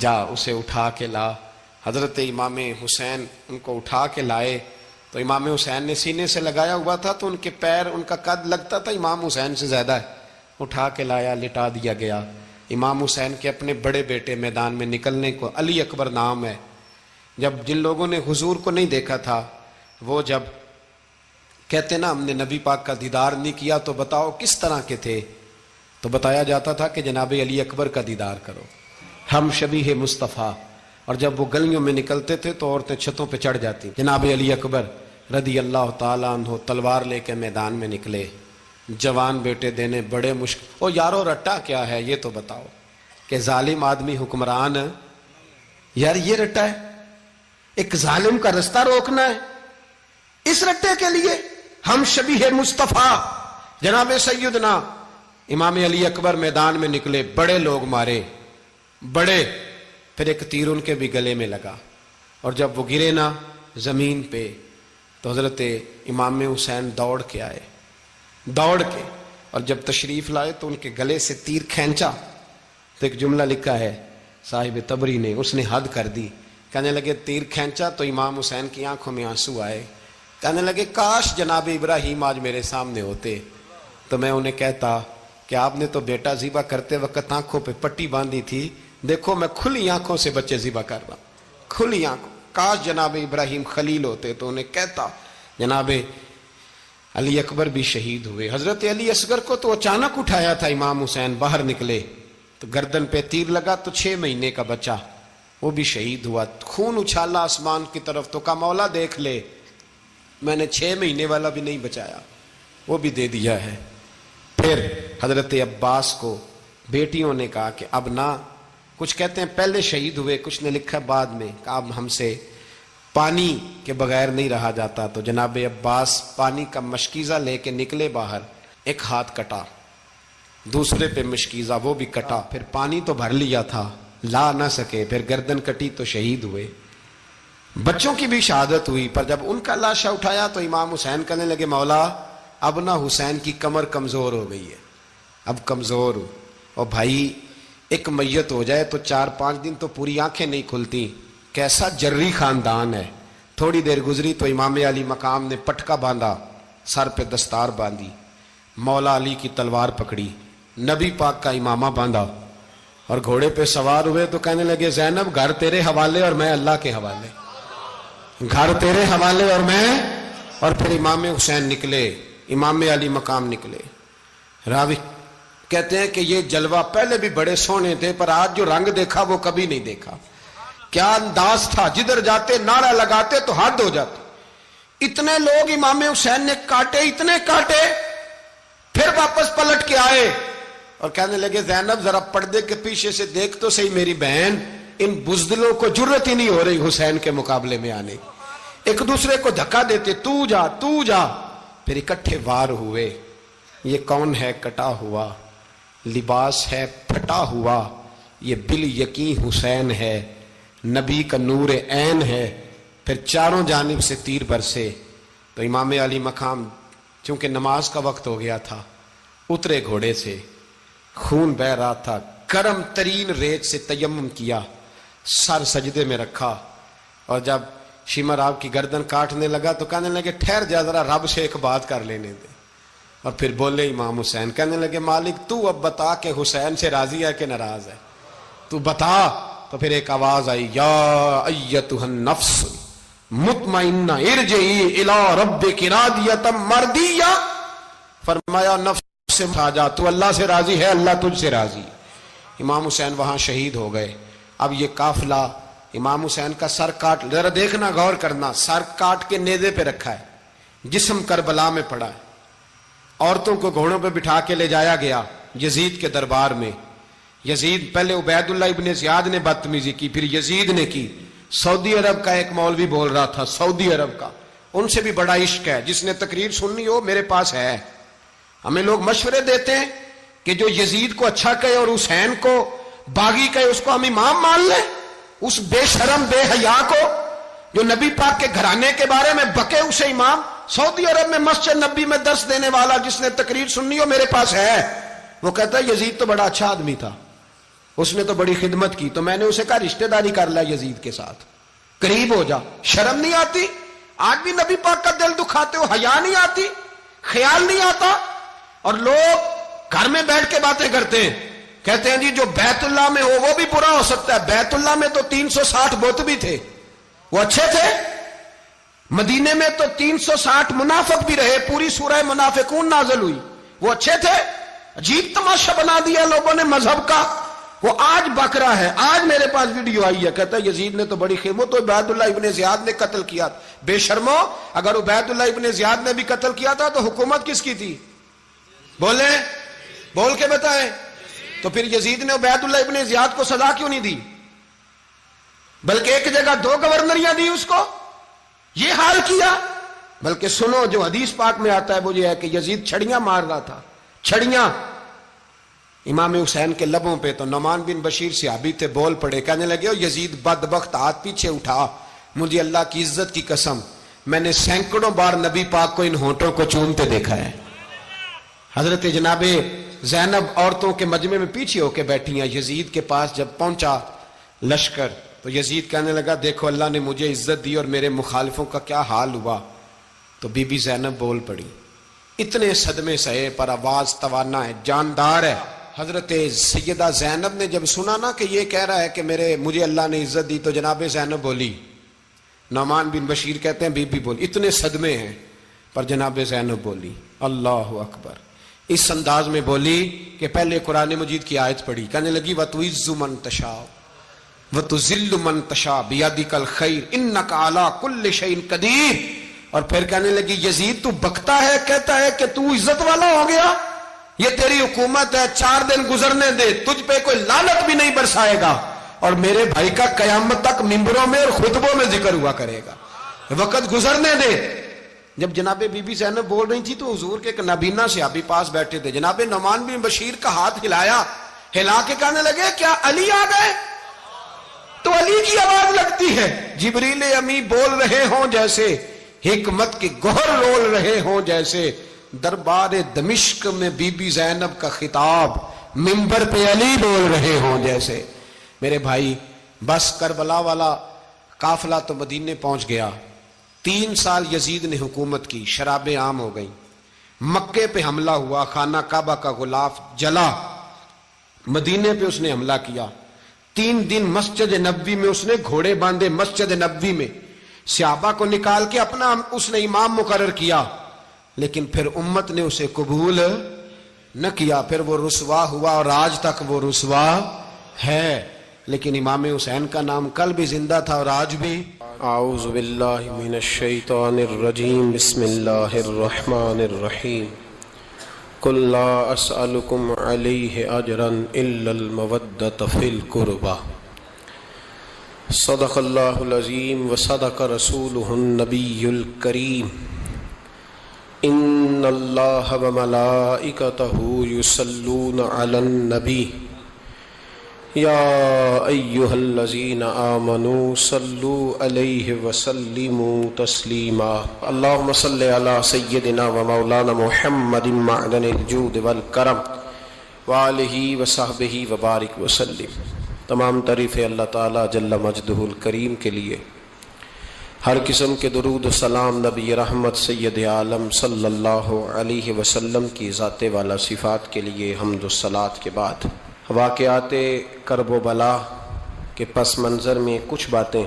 جا اسے اٹھا کے لا. حضرت امام حسین ان کو اٹھا کے لائے تو امام حسین نے سینے سے لگایا ہوا تھا تو ان کے پیر، ان کا قد لگتا تھا امام حسین سے زیادہ ہے. اٹھا کے لایا، لٹا دیا گیا. امام حسین کے اپنے بڑے بیٹے میدان میں نکلنے کو، علی اکبر نام ہے. جب جن لوگوں نے حضور کو نہیں دیکھا تھا وہ جب کہتے نا ہم نے نبی پاک کا دیدار نہیں کیا تو بتاؤ کس طرح کے تھے، تو بتایا جاتا تھا کہ جناب علی اکبر کا دیدار کرو، ہم شبیہ مصطفیٰ. اور جب وہ گلیوں میں نکلتے تھے تو عورتیں چھتوں پہ چڑھ جاتی. جناب علی اکبر رضی اللہ تعالیٰ عنہ تلوار لے کے میدان میں نکلے، جوان بیٹے دینے بڑے مشکل. او یارو رٹا کیا ہے یہ تو بتاؤ، کہ ظالم آدمی حکمران، یار یہ رٹا ہے، ایک ظالم کا رستہ روکنا ہے، اس رٹے کے لیے ہم شبیہ مصطفیٰ. جناب سیدنا امام علی اکبر میدان میں نکلے، بڑے لوگ مارے، بڑے. پھر ایک تیر ان کے بھی گلے میں لگا، اور جب وہ گرے نا زمین پہ تو حضرت امام حسین دوڑ کے آئے، دوڑ کے، اور جب تشریف لائے تو ان کے گلے سے تیر کھینچا تو ایک جملہ لکھا ہے صاحب تبری نے، اس نے حد کر دی. کہنے لگے تیر کھینچا تو امام حسین کی آنکھوں میں آنسو آئے. کہنے لگے کاش جناب ابراہیم آج میرے سامنے ہوتے تو میں انہیں کہتا کہ آپ نے تو بیٹا ذبح کرتے وقت آنکھوں پہ پٹی باندھی تھی، دیکھو میں کھلی آنکھوں سے بچے ذبح کر رہا ہوں، کھلی آنکھوں. کاش جناب ابراہیم خلیل ہوتے تو انہیں کہتا. جناب علی اکبر بھی شہید ہوئے. حضرت علی اصغر کو تو اچانک اٹھایا تھا امام حسین، باہر نکلے تو گردن پہ تیر لگا تو 6 مہینے کا بچہ وہ بھی شہید ہوا. خون اچھالا آسمان کی طرف تو کہا مولا دیکھ لے، میں نے 6 مہینے والا بھی نہیں بچایا، وہ بھی دے دیا ہے. پھر حضرت عباس کو بیٹیوں نے کہا کہ اب نہ، کچھ کہتے ہیں پہلے شہید ہوئے، کچھ نے لکھا بعد میں، کہ اب ہم سے پانی کے بغیر نہیں رہا جاتا. تو جناب عباس پانی کا مشکیزہ لے کے نکلے باہر، ایک ہاتھ کٹا، دوسرے پہ مشکیزہ وہ بھی کٹا، پھر پانی تو بھر لیا تھا لا نہ سکے، پھر گردن کٹی تو شہید ہوئے. بچوں کی بھی شہادت ہوئی. پر جب ان کا لاشا اٹھایا تو امام حسین کہنے لگے مولا اب نہ حسین کی کمر کمزور ہو گئی ہے، اب کمزور ہو، اور بھائی ایک میت ہو جائے تو 4-5 دن تو پوری آنکھیں نہیں کھلتی، کیسا جری خاندان ہے. تھوڑی دیر گزری تو امام علی مقام نے پٹکا باندھا، سر پہ دستار باندھی، مولا علی کی تلوار پکڑی، نبی پاک کا امامہ باندھا اور گھوڑے پہ سوار ہوئے. تو کہنے لگے زینب گھر تیرے حوالے اور میں اللہ کے حوالے، گھر تیرے حوالے اور میں. اور پھر امام حسین نکلے، امام علی مقام نکلے. راوی کہتے ہیں کہ یہ جلوہ پہلے بھی بڑے سونے تھے پر آج جو رنگ دیکھا وہ کبھی نہیں دیکھا. کیا انداز تھا، جدھر جاتے نعرہ لگاتے تو حد ہو جاتے. اتنے لوگ امام حسین نے کاٹے، اتنے کاٹے، پھر واپس پلٹ کے آئے اور کہنے لگے زینب ذرا پردے کے پیچھے سے دیکھ تو صحیح میری بہن، ان بزدلوں کو جرت ہی نہیں ہو رہی حسین کے مقابلے میں آنے. ایک دوسرے کو دھکا دیتے، تو جا تو جا. پھر اکٹھے وار ہوئے. یہ کون ہے کٹا ہوا، لباس ہے پھٹا ہوا، یہ بال یقین حسین ہے، نبی کا نور عین ہے. پھر چاروں جانب سے تیر برسے. تو امام علی مقام چونکہ نماز کا وقت ہو گیا تھا، اترے گھوڑے سے، خون بہ رہا تھا، گرم ترین ریت سے تیمم کیا، سر سجدے میں رکھا، اور جب شمر آپ کی گردن کاٹنے لگا تو کہنے لگے ٹھہر جا ذرا رب سے ایک بات کر لینے دے. اور پھر بولے امام حسین، کہنے لگے مالک تو اب بتا کہ حسین سے راضی ہے کہ ناراض ہے، تو بتا. تو پھر ایک آواز آئی، یا ایتھا النفس مطمئنہ ارجعی الی ربک راضیۃ مرضیہ، فرمایا نفس سے اٹھا جا، تو اللہ سے راضی ہے، اللہ تجھ سے راضی۔ امام حسین وہاں شہید ہو گئے۔ اب یہ قافلہ امام حسین کا سر کاٹ، ذرا دیکھنا غور کرنا، سر کاٹ کے نیزے پہ رکھا ہے، جسم کربلا میں پڑا ہے، عورتوں کو گھوڑوں پہ بٹھا کے لے جایا گیا یزید کے دربار میں۔ یزید، پہلے عبید اللہ ابن زیاد نے بدتمیزی کی، پھر یزید نے کی۔ سعودی عرب کا ایک مولوی بول رہا تھا، سعودی عرب کا، ان سے بھی بڑا عشق ہے، جس نے تقریر سننی ہو میرے پاس ہے۔ ہمیں لوگ مشورے دیتے ہیں کہ جو یزید کو اچھا کہے اور حسین کو باغی کہے اس کو ہم امام مان لیں، اس بے شرم بے حیا کو جو نبی پاک کے گھرانے کے بارے میں بکے اسے امام۔ سعودی عرب میں مسجد نبی میں درس دینے والا جس نے تقریر سننی ہو میرے پاس ہے، وہ کہتا ہے یزید تو بڑا اچھا آدمی تھا، اس نے تو بڑی خدمت کی۔ تو میں نے اسے کہا رشتہ داری کر لیا یزید کے ساتھ، قریب ہو جا۔ شرم نہیں آتی؟ آج بھی نبی پاک کا دل دکھاتے ہو، حیا نہیں آتی، خیال نہیں آتا؟ اور لوگ گھر میں بیٹھ کے باتیں کرتے ہیں، کہتے ہیں جی جو بیت اللہ میں ہو وہ بھی برا ہو سکتا ہے۔ بیت اللہ میں تو 360 بت بھی تھے، وہ اچھے تھے۔ مدینے میں تو 360 منافق بھی رہے، پوری سورہ منافقون نازل ہوئی، وہ اچھے تھے۔ عجیب تماشا بنا دیا لوگوں نے مذہب کا۔ وہ آج بک رہا ہے، آج میرے پاس ویڈیو آئی ہے، کہتا ہے یزید نے تو بڑی خدمت، تو عبید اللہ ابن زیاد نے قتل کیا۔ بے شرمو، اگر عبید اللہ ابن زیاد نے بھی قتل کیا تھا تو حکومت کس کی تھی؟ بولیں، بول کے بتائیں۔ تو پھر یزید نے عبید اللہ ابن زیاد کو سزا کیوں نہیں دی، بلکہ ایک جگہ 2 گورنریاں دی اس کو، یہ حال کیا؟ بلکہ سنو جو حدیث پاک میں آتا ہے وہ یہ ہے کہ یزید چھڑیاں مار رہا تھا، چھڑیاں امام حسین کے لبوں پہ۔ تو نعمان بن بشیر صحابی تھے، بول پڑے، کہنے لگے یزید بدبخت، ہاتھ پیچھے اٹھا، مجھے اللہ کی عزت کی قسم میں نے سینکڑوں بار نبی پاک کو ان ہونٹوں کو چومتے دیکھا ہے۔ حضرت جناب زینب عورتوں کے مجمع میں پیچھے ہو کے بیٹھی ہیں، یزید کے پاس جب پہنچا لشکر تو یزید کہنے لگا دیکھو اللہ نے مجھے عزت دی اور میرے مخالفوں کا کیا حال ہوا۔ تو بی بی زینب بول پڑی، اتنے صدمے سہے پر آواز توانا ہے، جاندار ہے۔ حضرت سیدہ زینب نے جب سنا نا کہ یہ کہہ رہا ہے کہ مجھے اللہ نے عزت دی، تو جناب زینب بولی، نعمان بن بشیر کہتے ہیں بی بی بولی، اتنے صدمے ہیں پر جناب زینب بولی اللہ اکبر، اس انداز میں بولی کہ پہلے قرآن مجید کی آیت پڑھی، کہنے لگی وَتُعِزُّ مَن تَشَاءُ وَتُذِلُّ مَن تَشَاءُ بِيَدِكَ الْخَيْرُ إِنَّكَ عَلَىٰ كُلِّ شَيْءٍ قَدِيرٌ۔ اور پھر کہنے لگی یزید تو بکتا ہے، کہتا ہے کہ تو عزت والا ہو گیا، یہ تیری حکومت ہے، 4 دن گزرنے دے، تجھ پہ کوئی لعنت بھی نہیں برسائے گا، اور میرے بھائی کا قیامت تک ممبروں میں اور خطبوں میں ذکر ہوا کرے گا، وقت گزرنے دے۔ جب جناب بی بی زینب بول رہی تھی تو حضور کے ایک نابینا صحابی پاس بیٹھے تھے، جناب نعمان بن بشیر کا ہاتھ ہلایا، ہلا کے کہنے لگے کیا علی آ گئے؟ تو علی کی آواز لگتی ہے، جبریل امی بول رہے ہوں جیسے، حکمت کے گوہر رول رہے ہوں جیسے، دربار دمشق میں بی بی زینب کا خطاب، منبر پہ علی بول رہے ہوں جیسے۔ میرے بھائی بس کربلا والا قافلہ تو مدینے پہنچ گیا، 3 سال یزید نے حکومت کی، شرابیں عام ہو گئیں، مکے پہ حملہ ہوا، خانہ کعبہ کا غلاف جلا، مدینے پہ اس نے حملہ کیا، 3 دن مسجد نبوی میں اس نے گھوڑے باندھے، مسجد نبوی میں صحابہ کو نکال کے اپنا اس نے امام مقرر کیا، لیکن پھر امت نے اسے قبول نہ کیا، پھر وہ رسوا ہوا اور آج تک وہ رسوا ہے، لیکن امام حسین کا نام کل بھی زندہ تھا اور آج بھی۔ اعوذ باللہ من الشیطان الرجیم، بسم اللہ الرحمن الرحیم، قل لا اسألکم علیہ اجرا الا المودۃ فی القربى، صدق اللہ العظیم وصدق رسولہ النبی الکریم، ان اللہ وملائکتہ یصلون علی النبی یا ایہا الذین آمنوا صلوا علیہ وسلموا تسلیما، اللہم صلی علی سیدنا و مولانا محمد معدن الجود والکرم وآلہ وصحبہ وبارک وسلم۔ تمام تعریفیں اللہ تعالیٰ جل مجدہ الکریم کے لیے، ہر قسم کے درود و سلام نبی رحمت سید عالم صلی اللہ علیہ وسلم کی ذات والا صفات کے لیے، حمد و صلات کے بعد واقعات کرب و بلا کہ پس منظر میں کچھ باتیں،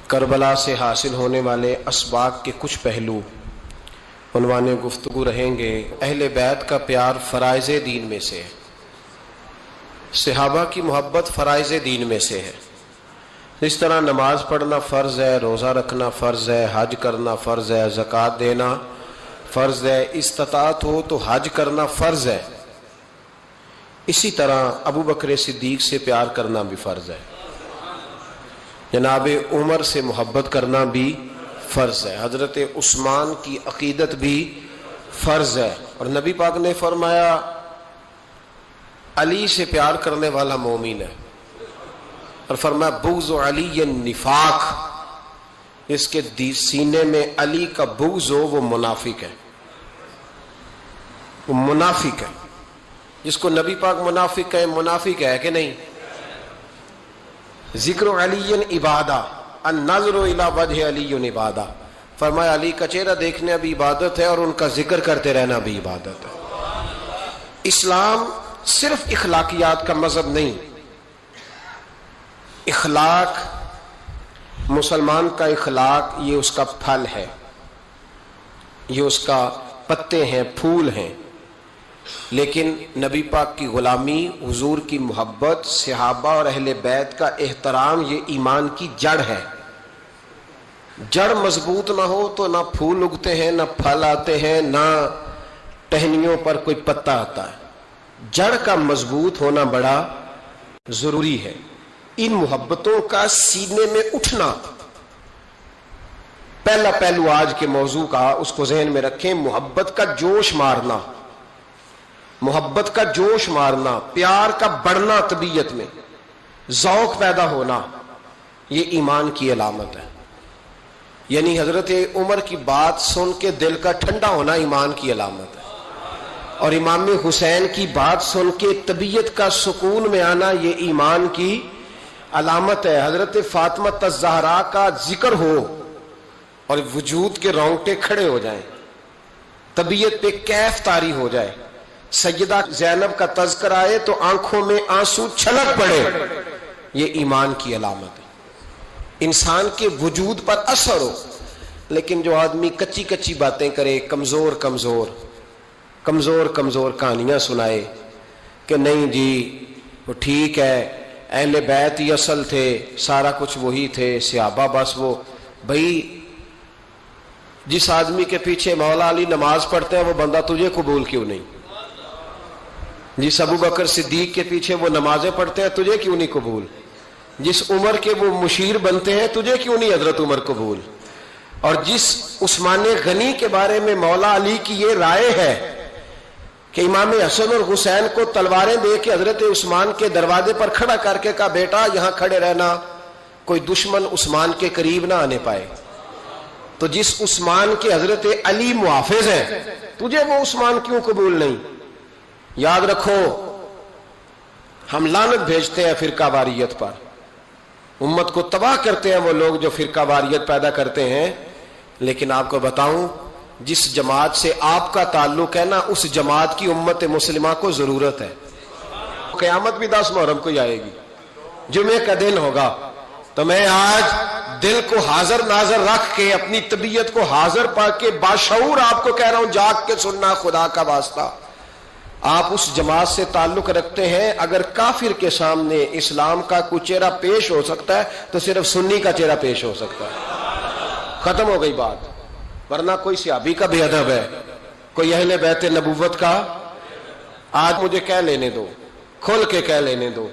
کربلا سے حاصل ہونے والے اسباق کے کچھ پہلو عنوان گفتگو رہیں گے۔ اہل بیت کا پیار فرائض دین میں سے ہے، صحابہ کی محبت فرائض دین میں سے ہے۔ اس طرح نماز پڑھنا فرض ہے، روزہ رکھنا فرض ہے، حج کرنا فرض ہے، زکوٰۃ دینا فرض ہے، استطاعت ہو تو حج کرنا فرض ہے، اسی طرح ابو بکر صدیق سے پیار کرنا بھی فرض ہے، جناب عمر سے محبت کرنا بھی فرض ہے، حضرت عثمان کی عقیدت بھی فرض ہے۔ اور نبی پاک نے فرمایا علی سے پیار کرنے والا مومن ہے، اور فرمایا بغض علی النفاق، جس کے سینے میں علی کا بغض ہو وہ منافق ہے، وہ منافق ہے۔ جس کو نبی پاک منافق کہے، منافق ہے کہ نہیں؟ ذکر علی عبادہ، النظر الی وجہ علی عبادہ، فرمایا علی کا چہرہ دیکھنا بھی عبادت ہے اور ان کا ذکر کرتے رہنا بھی عبادت ہے۔ اسلام صرف اخلاقیات کا مذہب نہیں، اخلاق، مسلمان کا اخلاق یہ اس کا پھل ہے، یہ اس کا پتے ہیں، پھول ہیں، لیکن نبی پاک کی غلامی، حضور کی محبت، صحابہ اور اہل بیت کا احترام یہ ایمان کی جڑ ہے۔ جڑ مضبوط نہ ہو تو نہ پھول اگتے ہیں، نہ پھل آتے ہیں، نہ ٹہنیوں پر کوئی پتا آتا ہے۔ جڑ کا مضبوط ہونا بڑا ضروری ہے۔ ان محبتوں کا سینے میں اٹھنا، پہلا پہلو آج کے موضوع کا اس کو ذہن میں رکھیں، محبت کا جوش مارنا، محبت کا جوش مارنا، پیار کا بڑھنا، طبیعت میں ذوق پیدا ہونا، یہ ایمان کی علامت ہے۔ یعنی حضرت عمر کی بات سن کے دل کا ٹھنڈا ہونا ایمان کی علامت ہے، اور امام حسین کی بات سن کے طبیعت کا سکون میں آنا یہ ایمان کی علامت ہے۔ حضرت فاطمہ الزہرا کا ذکر ہو اور وجود کے رونگٹے کھڑے ہو جائیں، طبیعت پہ کیف طاری ہو جائے، سیدہ زینب کا تذکر آئے تو آنکھوں میں آنسو چھلک پڑے، یہ ایمان کی علامت ہے۔ انسان کے وجود پر اثر ہو، لیکن جو آدمی کچی کچی باتیں کرے، کمزور کمزور کمزور کمزور کہانیاں سنائے کہ نہیں جی وہ ٹھیک ہے، اہل بیت ہی اصل تھے، سارا کچھ وہی تھے، صحابہ بس وہ، بھائی جس آدمی کے پیچھے مولا علی نماز پڑھتے ہیں وہ بندہ تجھے قبول کیوں نہیں؟ جس ابو بکر صدیق کے پیچھے وہ نمازیں پڑھتے ہیں تجھے کیوں نہیں قبول؟ جس عمر کے وہ مشیر بنتے ہیں تجھے کیوں نہیں حضرت عمر قبول؟ اور جس عثمان غنی کے بارے میں مولا علی کی یہ رائے ہے کہ امام حسن اور حسین کو تلواریں دے کے حضرت عثمان کے دروازے پر کھڑا کر کے کہا بیٹا یہاں کھڑے رہنا، کوئی دشمن عثمان کے قریب نہ آنے پائے، تو جس عثمان کے حضرت علی محافظ ہیں تجھے وہ عثمان کیوں قبول نہیں؟ یاد رکھو، ہم لعنت بھیجتے ہیں فرقہ واریت پر، امت کو تباہ کرتے ہیں وہ لوگ جو فرقہ واریت پیدا کرتے ہیں، لیکن آپ کو بتاؤں جس جماعت سے آپ کا تعلق ہے نا، اس جماعت کی امت مسلمہ کو ضرورت ہے۔ قیامت بھی 10 محرم کو ہی آئے گی، جمعے کا دن ہوگا، تو میں آج دل کو حاضر ناظر رکھ کے، اپنی طبیعت کو حاضر پا کے باشعور آپ کو کہہ رہا ہوں، جاگ کے سننا خدا کا واسطہ، آپ اس جماعت سے تعلق رکھتے ہیں، اگر کافر کے سامنے اسلام کا کوئی چہرہ پیش ہو سکتا ہے تو صرف سنی کا چہرہ پیش ہو سکتا ہے، ختم ہو گئی بات۔ ورنہ کوئی صحابی کا بے ادب ہے، کوئی اہل بیت نبوت کا، آج مجھے کہہ لینے دو، کھول کے کہہ لینے دو۔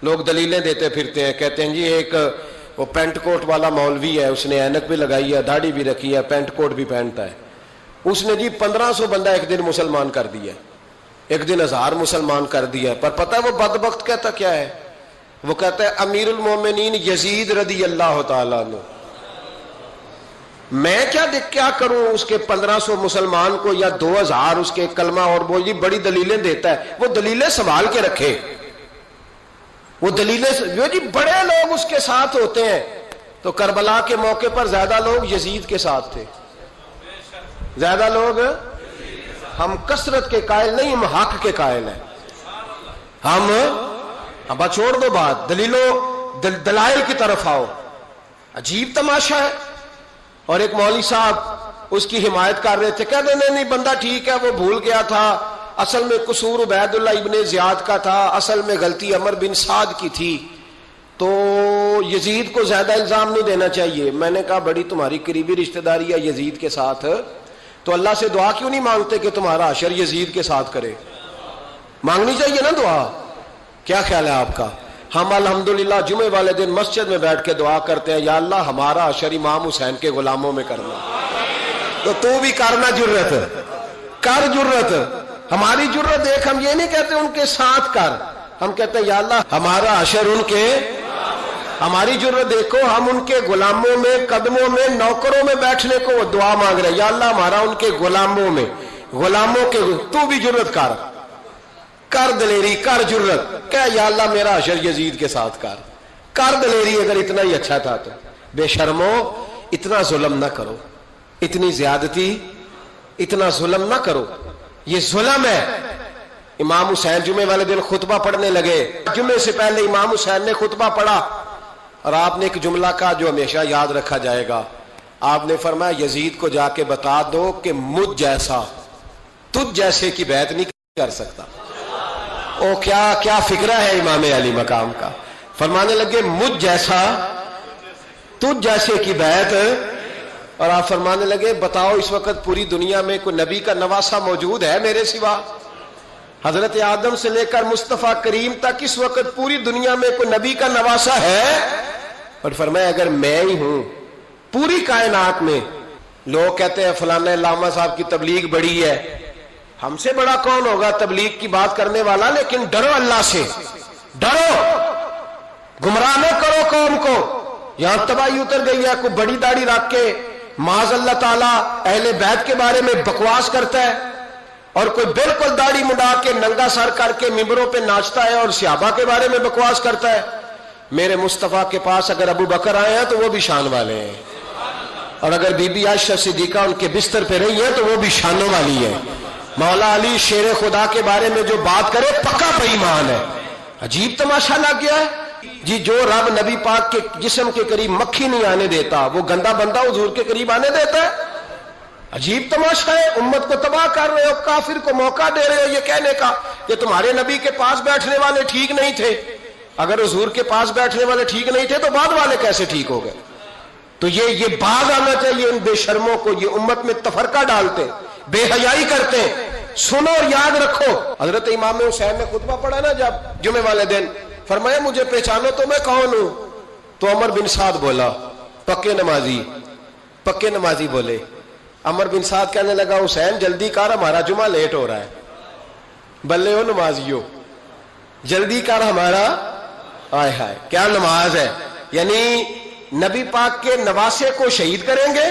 لوگ دلیلیں دیتے پھرتے ہیں، کہتے ہیں جی ایک وہ پینٹ کوٹ والا مولوی ہے، اس نے اینک بھی لگائی ہے، داڑھی بھی رکھی ہے، پینٹ کوٹ بھی پہنتا ہے، اس نے جی 1500 بندہ ایک دن مسلمان کر دیا، ایک دن 1000 مسلمان کر دیا، پر پتہ ہے وہ بدبخت کہتا کیا ہے؟ وہ کہتا ہے امیر المومنین یزید رضی اللہ تعالیٰ عنہ، میں کیا کروں اس کے 1500 مسلمان کو یا 2000 اس کے کلمہ، اور وہ یہ بڑی دلیلیں دیتا ہے، وہ دلیلیں سنبھال کے رکھے، وہ دلیلیں جو جی بڑے لوگ اس کے ساتھ ہوتے ہیں، تو کربلا کے موقع پر زیادہ لوگ یزید کے ساتھ تھے، زیادہ لوگ، ہم کثرت کے قائل نہیں، ہم حق کے قائل ہیں، ہم اب چھوڑ دو بات، دلائل کی طرف آؤ۔ عجیب تماشا ہے۔ اور ایک مولوی صاحب اس کی حمایت کر رہے تھے، کہتے نہیں بندہ ٹھیک ہے، وہ بھول گیا تھا، اصل میں قصور عبید اللہ ابن زیاد کا تھا، اصل میں غلطی عمر بن سعد کی تھی، تو یزید کو زیادہ الزام نہیں دینا چاہیے۔ میں نے کہا بڑی تمہاری قریبی رشتہ داری ہے یزید کے ساتھ، تو اللہ سے دعا کیوں نہیں مانگتے کہ تمہارا حشر یزید کے ساتھ کرے؟ مانگنی چاہیے نا دعا۔ کیا خیال ہے آپ کا؟ ہم الحمدللہ جمعے والے دن مسجد میں بیٹھ کے دعا کرتے ہیں، یا اللہ ہمارا حشر امام حسین کے غلاموں میں کرنا۔ تو بھی کرنا، جرت کر، جرت ہماری جرت دیکھ۔ ہم یہ نہیں کہتے ان کے ساتھ کر، ہم کہتے ہیں یا اللہ ہمارا حشر ان کے، ہماری جرت دیکھو، ہم ان کے غلاموں میں، قدموں میں، نوکروں میں بیٹھنے کو وہ دعا مانگ رہے ہیں، یا اللہ ہمارا ان کے غلاموں میں، غلاموں کے۔ تو بھی جرت کر دلیری، کر جرت، کہ یا اللہ میرا حشر یزید کے ساتھ کر دلیری، اگر اتنا ہی اچھا تھا تو۔ بے شرمو، اتنا ظلم نہ کرو، اتنی زیادتی، اتنا ظلم نہ کرو، یہ ظلم ہے۔ امام حسین جمعے والے دن خطبہ پڑھنے لگے، جمعے سے پہلے امام حسین نے خطبہ پڑھا، اور آپ نے ایک جملہ کہا جو ہمیشہ یاد رکھا جائے گا۔ آپ نے فرمایا یزید کو جا کے بتا دو کہ مجھ جیسا تجھ جیسے کی بیعت نہیں کر سکتا۔ او کیا فکرہ ہے امام علی مقام کا۔ فرمانے لگے مجھ جیسا تجھ جیسے کی بیعت، اور آپ فرمانے لگے بتاؤ اس وقت پوری دنیا میں کوئی نبی کا نواسا موجود ہے میرے سوا؟ حضرت آدم سے لے کر مصطفیٰ کریم تک اس وقت پوری دنیا میں کوئی نبی کا نواسا ہے؟ اور فرمایا اگر میں ہی ہوں پوری کائنات میں۔ لوگ کہتے ہیں فلانا علامہ صاحب کی تبلیغ بڑی ہے، ہم سے بڑا کون ہوگا تبلیغ کی بات کرنے والا؟ لیکن ڈرو اللہ سے، ڈرو، گمراہ نہ کرو قوم کو۔ یہاں تباہی اتر گئی ہے، کوئی بڑی داڑھی رکھ کے معاذ اللہ تعالیٰ اہل بیت کے بارے میں بکواس کرتا ہے، اور کوئی بالکل داڑھی مڈا کے ننگا سر کر کے ممبروں پہ ناچتا ہے اور صحابہ کے بارے میں بکواس کرتا ہے۔ میرے مصطفیٰ کے پاس اگر ابو بکر آئے ہیں تو وہ بھی شان والے ہیں، اور اگر بی بی عائشہ صدیقہ ان کے بستر پہ رہی ہے تو وہ بھی شانوں والی ہے۔ مولا علی شیر خدا کے بارے میں جو بات کرے پکا بے ایمان ہے۔ عجیب تماشا لگ گیا ہے جی، جو رب نبی پاک کے جسم کے قریب مکھی نہیں آنے دیتا، وہ گندا بندہ حضور کے قریب آنے دیتا ہے؟ عجیب تماشا ہے۔ امت کو تباہ کر رہے ہو، کافر کو موقع دے رہے ہو یہ کہنے کا کہ تمہارے نبی کے پاس بیٹھنے والے ٹھیک نہیں تھے۔ اگر حضور کے پاس بیٹھنے والے ٹھیک نہیں تھے تو بعد والے کیسے ٹھیک ہو گئے؟ تو یہ باز آنا چاہیے ان بے شرموں کو، یہ امت میں تفرقہ ڈالتے، بے حیائی کرتے۔ سنو اور یاد رکھو، حضرت امام حسین نے خطبہ پڑھا نا جب جمعے والے دن، فرمایا مجھے پہچانو تو میں کون ہوں؟ تو عمر بن سعد بولا، پکے نمازی بولے۔ عمر بن سعد کہنے لگا حسین جلدی کر، ہمارا جمعہ لیٹ ہو رہا ہے۔ بلے ہو نمازیو، جلدی کر ہمارا، آئے ہائے کیا نماز ہے! یعنی نبی پاک کے نواسے کو شہید کریں گے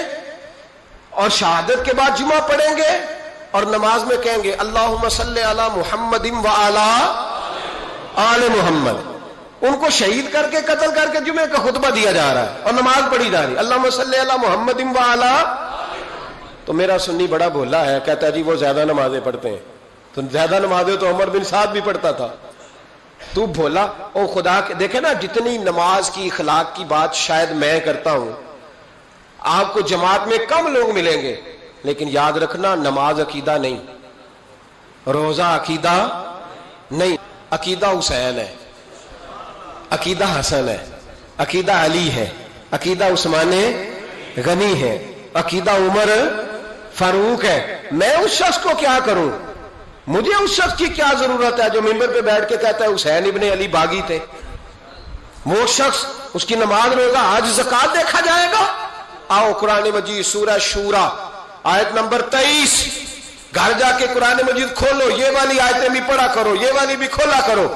اور شہادت کے بعد جمعہ پڑھیں گے اور نماز میں کہیں گے اللہم صلی علی محمد وعلی آل محمد۔ ان کو شہید کر کے قتل کر کے جمعے کا خطبہ دیا جا رہا ہے اور نماز پڑھی جا رہی ہے اللہم صلی علی محمد وعلی۔ تو میرا سنی بڑا بھولا ہے، کہتا ہے جی وہ زیادہ نمازیں پڑھتے ہیں۔ تو زیادہ نمازیں تو عمر بن سعد بھی پڑھتا تھا، تو بھولا۔ او خدا کے دیکھیں نا، جتنی نماز کی اخلاق کی بات شاید میں کرتا ہوں، آپ کو جماعت میں کم لوگ ملیں گے، لیکن یاد رکھنا نماز عقیدہ نہیں، روزہ عقیدہ نہیں، عقیدہ حسین ہے، عقیدہ حسن ہے، عقیدہ علی ہے، عقیدہ عثمان غنی ہے، عقیدہ عمر فاروق ہے۔ میں اس شخص کو کیا کروں؟ مجھے اس شخص کی کیا ضرورت ہے جو ممبر پہ بیٹھ کے کہتا ہے حسین ابن علی باغی تھے؟ وہ شخص، اس کی نماز روزہ حج زکات دیکھا جائے گا؟ آؤ قرآن مجید سورہ شورا آیت نمبر 23، گھر جا کے قرآن مجید کھولو، یہ والی آیتیں بھی پڑھا کرو، یہ والی بھی کھولا کرو۔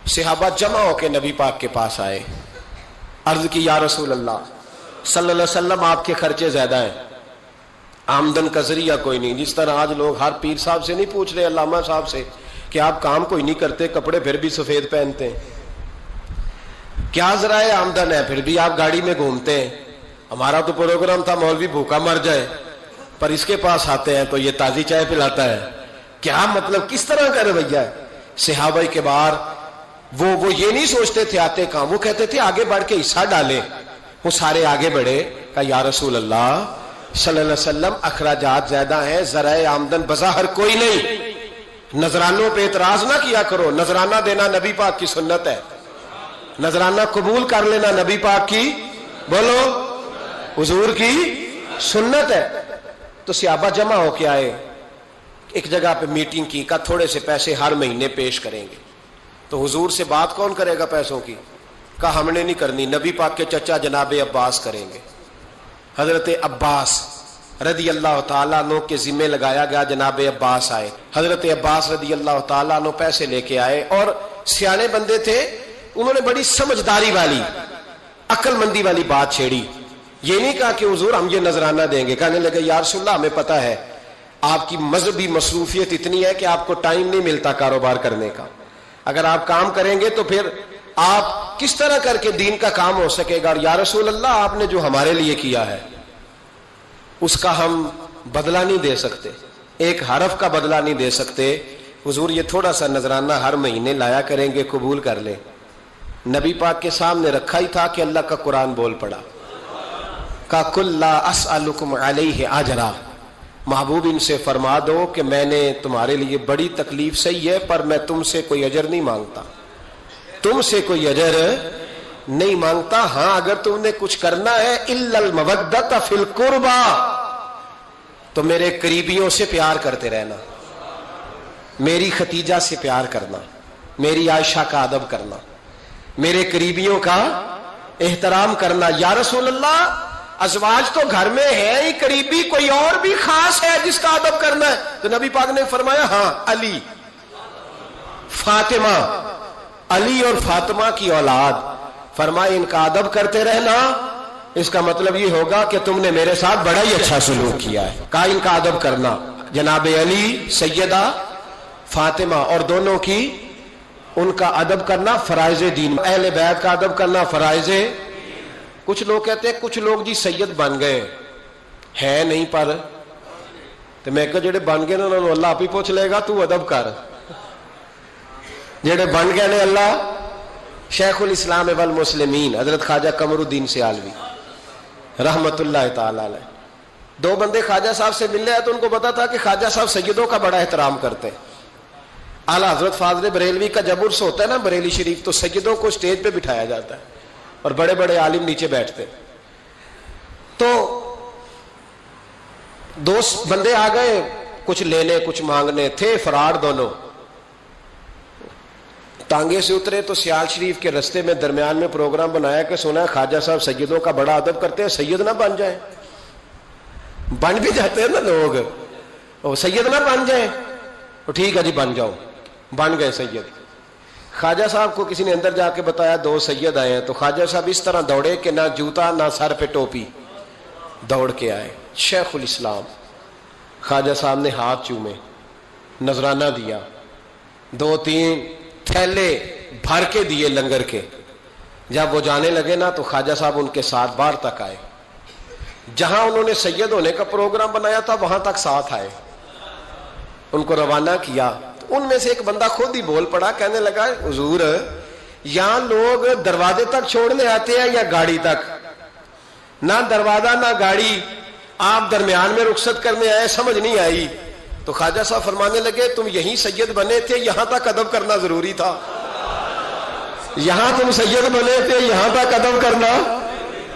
صحابہ جمع ہو کے نبی پاک کے پاس آئے، عرض کی یا رسول اللہ صلی اللہ علیہ وسلم آپ کے خرچے زیادہ ہیں، آمدن کا ذریعہ کوئی نہیں۔ جس طرح آج لوگ ہر پیر صاحب سے نہیں پوچھ رہے، علامہ صاحب سے، کہ آپ کام کوئی نہیں کرتے، کپڑے پھر بھی سفید پہنتے ہیں، کیا ذرائع آمدن ہے، پھر بھی آپ گاڑی میں گھومتے ہیں۔ ہمارا تو پروگرام تھا مولوی بھوکا مر جائے، پر اس کے پاس آتے ہیں تو یہ تازی چائے پلاتا ہے۔ کیا مطلب، کس طرح کا رویہ ہے؟ صحابہ کبار وہ یہ نہیں سوچتے تھے آتے کام، وہ کہتے تھے آگے بڑھ کے حصہ ڈالیں. وہ سارے آگے بڑھے، کہا یا رسول اللہ صلی اللہ علیہ وسلم اخراجات زیادہ ہیں، ذرائع آمدن بظاہر کوئی نہیں، نذرانوں پہ اعتراض نہ کیا کرو. نذرانہ دینا نبی پاک کی سنت ہے، نذرانہ قبول کر لینا نبی پاک کی، بولو، حضور کی سنت ہے. تو صحابہ جمع ہو کے آئے، ایک جگہ پہ میٹنگ کی، کہا تھوڑے سے پیسے ہر مہینے پیش کریں گے. تو حضور سے بات کون کرے گا پیسوں کی؟ کہا ہم نے نہیں کرنی، نبی پاک کے چچا جناب عباس کریں گے. حضرت عباس رضی اللہ تعالیٰ عنہ کے ذمے لگایا گیا. جناب عباس آئے، حضرت عباس رضی اللہ تعالیٰ عنہ پیسے لے کے آئے، اور سیانے بندے تھے، انہوں نے بڑی سمجھداری والی، عقل مندی والی بات چھیڑی. یہ نہیں کہا کہ حضور ہم یہ نذرانہ دیں گے. کہنے لگے یا رسول اللہ ہمیں پتہ ہے آپ کی مذہبی مصروفیت اتنی ہے کہ آپ کو ٹائم نہیں ملتا کاروبار کرنے کا، اگر آپ کام کریں گے تو پھر آپ کس طرح کر کے دین کا کام ہو سکے گا. اور یا رسول اللہ آپ نے جو ہمارے لیے کیا ہے اس کا ہم بدلہ نہیں دے سکتے، ایک حرف کا بدلہ نہیں دے سکتے. حضور یہ تھوڑا سا نذرانہ ہر مہینے لایا کریں گے، قبول کر لیں. نبی پاک کے سامنے رکھا ہی تھا کہ اللہ کا قرآن بول پڑا، کا کل لا اسألکم علیہ اجرا، محبوب ان سے فرما دو کہ میں نے تمہارے لیے بڑی تکلیف سہی ہے، پر میں تم سے کوئی اجر نہیں مانگتا، تم سے کوئی اجر نہیں مانگتا. ہاں اگر تم نے کچھ کرنا ہے الا المودۃ فی القربى، تو میرے قریبیوں سے پیار کرتے رہنا، میری ختیجہ سے پیار کرنا، میری عائشہ کا ادب کرنا، میرے قریبیوں کا احترام کرنا. یا رسول اللہ ازواج تو گھر میں ہے ہی، قریبی کوئی اور بھی خاص ہے جس کا ادب کرنا ہے؟ تو نبی پاک نے فرمایا ہاں علی، فاطمہ، علی اور فاطمہ کی اولاد. فرمائے ان کا ادب کرتے رہنا، اس کا مطلب یہ ہوگا کہ تم نے میرے ساتھ بڑا ہی اچھا سلوک کیا ہے. کہا ان کا ادب کرنا، جناب علی، سیدہ فاطمہ، اور دونوں کی ان کا ادب کرنا فرائض دین، اہل بیت کا ادب کرنا فرائض. کچھ لوگ کہتے ہیں کچھ لوگ جی سید بن گئے ہے نہیں، پر تو میں کہ جڑے بن گئے نا انہوں نے اللہ آپ ہی پوچھ لے گا تو ادب کر. جڑے بن گئے نے اللہ، شیخ الاسلام والمسلمین حضرت خواجہ قمر الدین سیالوی رحمت اللہ تعالی علیہ، دو بندے خواجہ صاحب سے ملنے آئے تو ان کو پتا تھا کہ خواجہ صاحب سیدوں کا بڑا احترام کرتے ہیں. اعلیٰ حضرت فاضل بریلوی کا جب عرس ہوتا ہے نا بریلی شریف، تو سیدوں کو اسٹیج پہ بٹھایا جاتا ہے اور بڑے بڑے عالم نیچے بیٹھتے. تو دو بندے آ گئے، کچھ لینے کچھ مانگنے، تھے فرار دونوں. ٹانگے سے اترے تو سیال شریف کے رستے میں درمیان میں پروگرام بنایا کہ سنا خواجہ صاحب سیدوں کا بڑا ادب کرتے ہیں، سید نہ بن جائیں. بن بھی جاتے ہیں نا لوگ، وہ سید نہ بن جائیں. ٹھیک ہے جی بن جاؤ، بن گئے سید. خواجہ صاحب کو کسی نے اندر جا کے بتایا دو سید آئے ہیں، تو خواجہ صاحب اس طرح دوڑے کہ نہ جوتا نہ سر پہ ٹوپی، دوڑ کے آئے. شیخ الاسلام خواجہ صاحب نے ہاتھ چومے، نذرانہ دیا، 2-3 تھیلے بھر کے دیے لنگر کے. جب وہ جانے لگے نا تو خواجہ صاحب ان کے ساتھ باہر تک آئے، جہاں انہوں نے سید ہونے کا پروگرام بنایا تھا وہاں تک ساتھ آئے، ان کو روانہ کیا. ان میں سے ایک بندہ خود ہی بول پڑا، کہنے لگا حضور یہاں لوگ دروازے تک چھوڑنے آتے ہیں یا گاڑی تک؟ نہ دروازہ نہ گاڑی، آپ درمیان میں رخصت کرنے آئے، سمجھ نہیں آئی. تو خواجہ صاحب فرمانے لگے تم یہیں سید بنے تھے، یہاں تک ادب کرنا ضروری تھا. یہاں تم سید بنے تھے، یہاں تک ادب کرنا،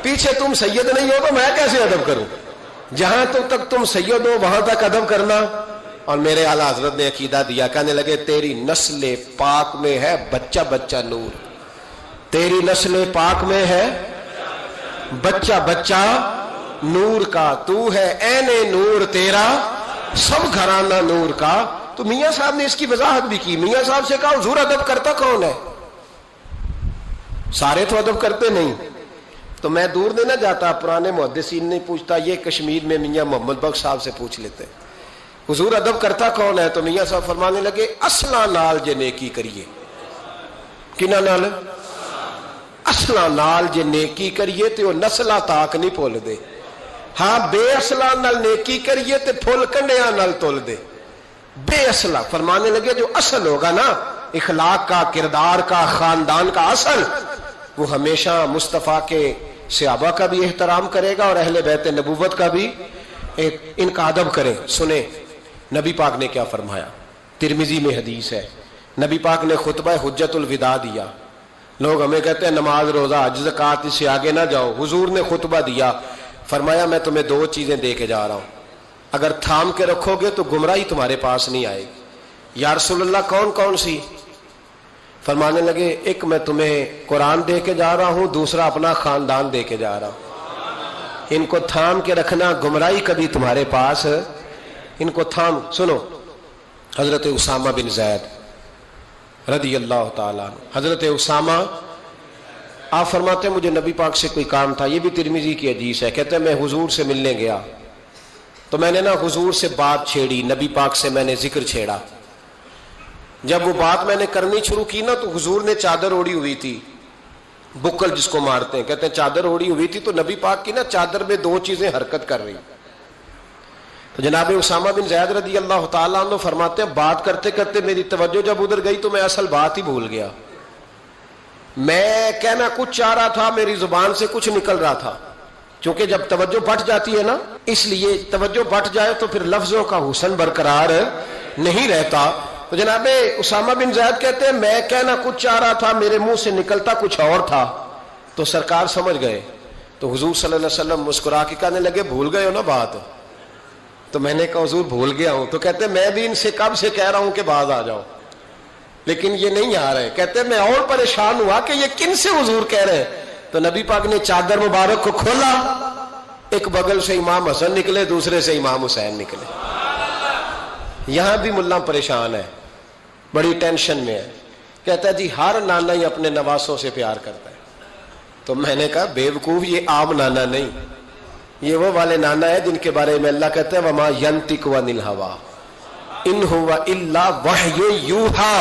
پیچھے تم سید نہیں ہو تو میں کیسے ادب کروں؟ جہاں تک تم سید ہو وہاں تک ادب کرنا. اور میرے اعلیٰ حضرت نے عقیدہ دیا، کہنے لگے تیری نسل پاک میں ہے بچہ بچہ نور، تیری نسل پاک میں ہے بچہ بچہ نور کا، تو ہے عین نور تیرا سب گھرانہ نور کا. تو میاں صاحب نے اس کی وضاحت بھی کی. میاں صاحب سے کہا حضور ادب کرتا کون ہے؟ سارے تو ادب کرتے نہیں. تو میں دور نہیں نہ جاتا، پرانے محدثین نہیں پوچھتا، یہ کشمیر میں میاں محمد بخش صاحب سے پوچھ لیتے حضور ادب کرتا کون ہے؟ تو میاں صاحب فرمانے لگے اصلا نال جے نیکی کریے. کنہ نال؟ اصلا نال جے نیکی کریے تو نسلہ تاک نہیں پھول دے. ہاں بے اصلا نال نیکی کریے تو پھول کنڈیاں نال تول دے. بے اصلا فرمانے لگے جو اصل ہوگا نا اخلاق کا، کردار کا، خاندان کا اصل، وہ ہمیشہ مصطفیٰ کے صحابہ کا بھی احترام کرے گا اور اہل بیت نبوت کا بھی ان کا ادب کرے۔ سنیں نبی پاک نے کیا فرمایا، ترمذی میں حدیث ہے، نبی پاک نے خطبہ حجت الوداع دیا۔ لوگ ہمیں کہتے ہیں نماز، روزہ، حج، زکوٰۃ، اس سے آگے نہ جاؤ۔ حضور نے خطبہ دیا، فرمایا میں تمہیں دو چیزیں دے کے جا رہا ہوں، اگر تھام کے رکھو گے تو گمراہی تمہارے پاس نہیں آئے گی۔ یا رسول اللہ کون کون سی؟ فرمانے لگے ایک میں تمہیں قرآن دے کے جا رہا ہوں، دوسرا اپنا خاندان دے کے جا رہا ہوں۔ ان کو تھام کے رکھنا، گمراہی کبھی تمہارے پاس، ان کو تھام۔ سنو حضرت اسامہ بن زید رضی اللہ تعالیٰ عنہ، حضرت اسامہ آپ فرماتے ہیں مجھے نبی پاک سے کوئی کام تھا، یہ بھی ترمذی کی حدیث ہے، کہتے ہیں میں حضور سے ملنے گیا تو میں نے نا حضور سے بات چھیڑی، نبی پاک سے میں نے ذکر چھیڑا۔ جب وہ بات میں نے کرنی شروع کی نا تو حضور نے چادر اوڑی ہوئی تھی، بکل جس کو مارتے ہیں، کہتے ہیں چادر اوڑی ہوئی تھی تو نبی پاک کی نا چادر میں دو چیزیں حرکت کر رہی۔ تو جناب اسامہ بن زید رضی اللہ تعالیٰ عنہ فرماتے ہیں بات کرتے کرتے میری توجہ جب ادھر گئی تو میں اصل بات ہی بھول گیا، میں کہنا کچھ چاہ رہا تھا، میری زبان سے کچھ نکل رہا تھا، کیونکہ جب توجہ بٹ جاتی ہے نا، اس لیے توجہ بٹ جائے تو پھر لفظوں کا حسن برقرار نہیں رہتا۔ تو جناب اسامہ بن زید کہتے ہیں میں کہنا کچھ چاہ رہا تھا، میرے منہ سے نکلتا کچھ اور تھا، تو سرکار سمجھ گئے، تو حضور صلی اللہ علیہ وسلم مسکرا کے کہنے لگے بھول گئے ہو نا بات؟ تو میں نے کہا حضور بھول گیا ہوں۔ تو کہتے ہیں میں بھی ان سے کب سے کہہ رہا ہوں کہ باز آ جاؤ، لیکن یہ نہیں آ رہے۔ کہتے ہیں میں اور پریشان ہوا کہ یہ کن سے حضور کہہ رہے ہیں۔ تو نبی پاک نے چادر مبارک کو کھولا، ایک بغل سے امام حسن نکلے، دوسرے سے امام حسین نکلے۔ یہاں بھی ملا پریشان ہے، بڑی ٹینشن میں ہے، کہتا ہے جی ہر نانا ہی اپنے نواسوں سے پیار کرتا ہے۔ تو میں نے کہا بیوقوف، یہ عام نانا نہیں، یہ وہ والے نانا ہے جن کے بارے میں اللہ کہتا ہے وما ینطق عن الہوی ان هو الا وحی یوحی،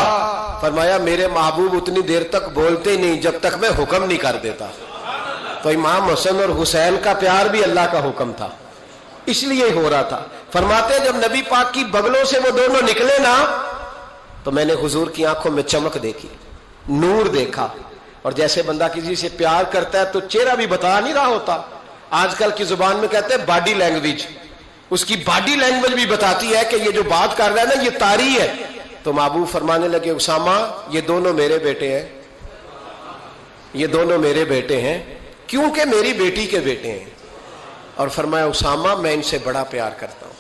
فرمایا میرے محبوب اتنی دیر تک بولتے ہی نہیں جب تک میں حکم نہیں کر دیتا۔ تو امام حسن اور حسین کا پیار بھی اللہ کا حکم تھا، اس لیے ہو رہا تھا۔ فرماتے ہیں جب نبی پاک کی بغلوں سے وہ دونوں نکلے نا تو میں نے حضور کی آنکھوں میں چمک دیکھی، نور دیکھا، اور جیسے بندہ کسی سے پیار کرتا ہے تو چہرہ بھی بتا نہیں رہا ہوتا، آج کل کی زبان میں کہتے ہیں باڈی لینگویج، اس کی باڈی لینگویج بھی بتاتی ہے کہ یہ جو بات کر رہا ہے نا یہ طاری ہے۔ تو محبوب فرمانے لگے اسامہ یہ دونوں میرے بیٹے ہیں، یہ دونوں میرے بیٹے ہیں کیونکہ میری بیٹی کے بیٹے ہیں۔ اور فرمایا اسامہ میں ان سے بڑا پیار کرتا ہوں،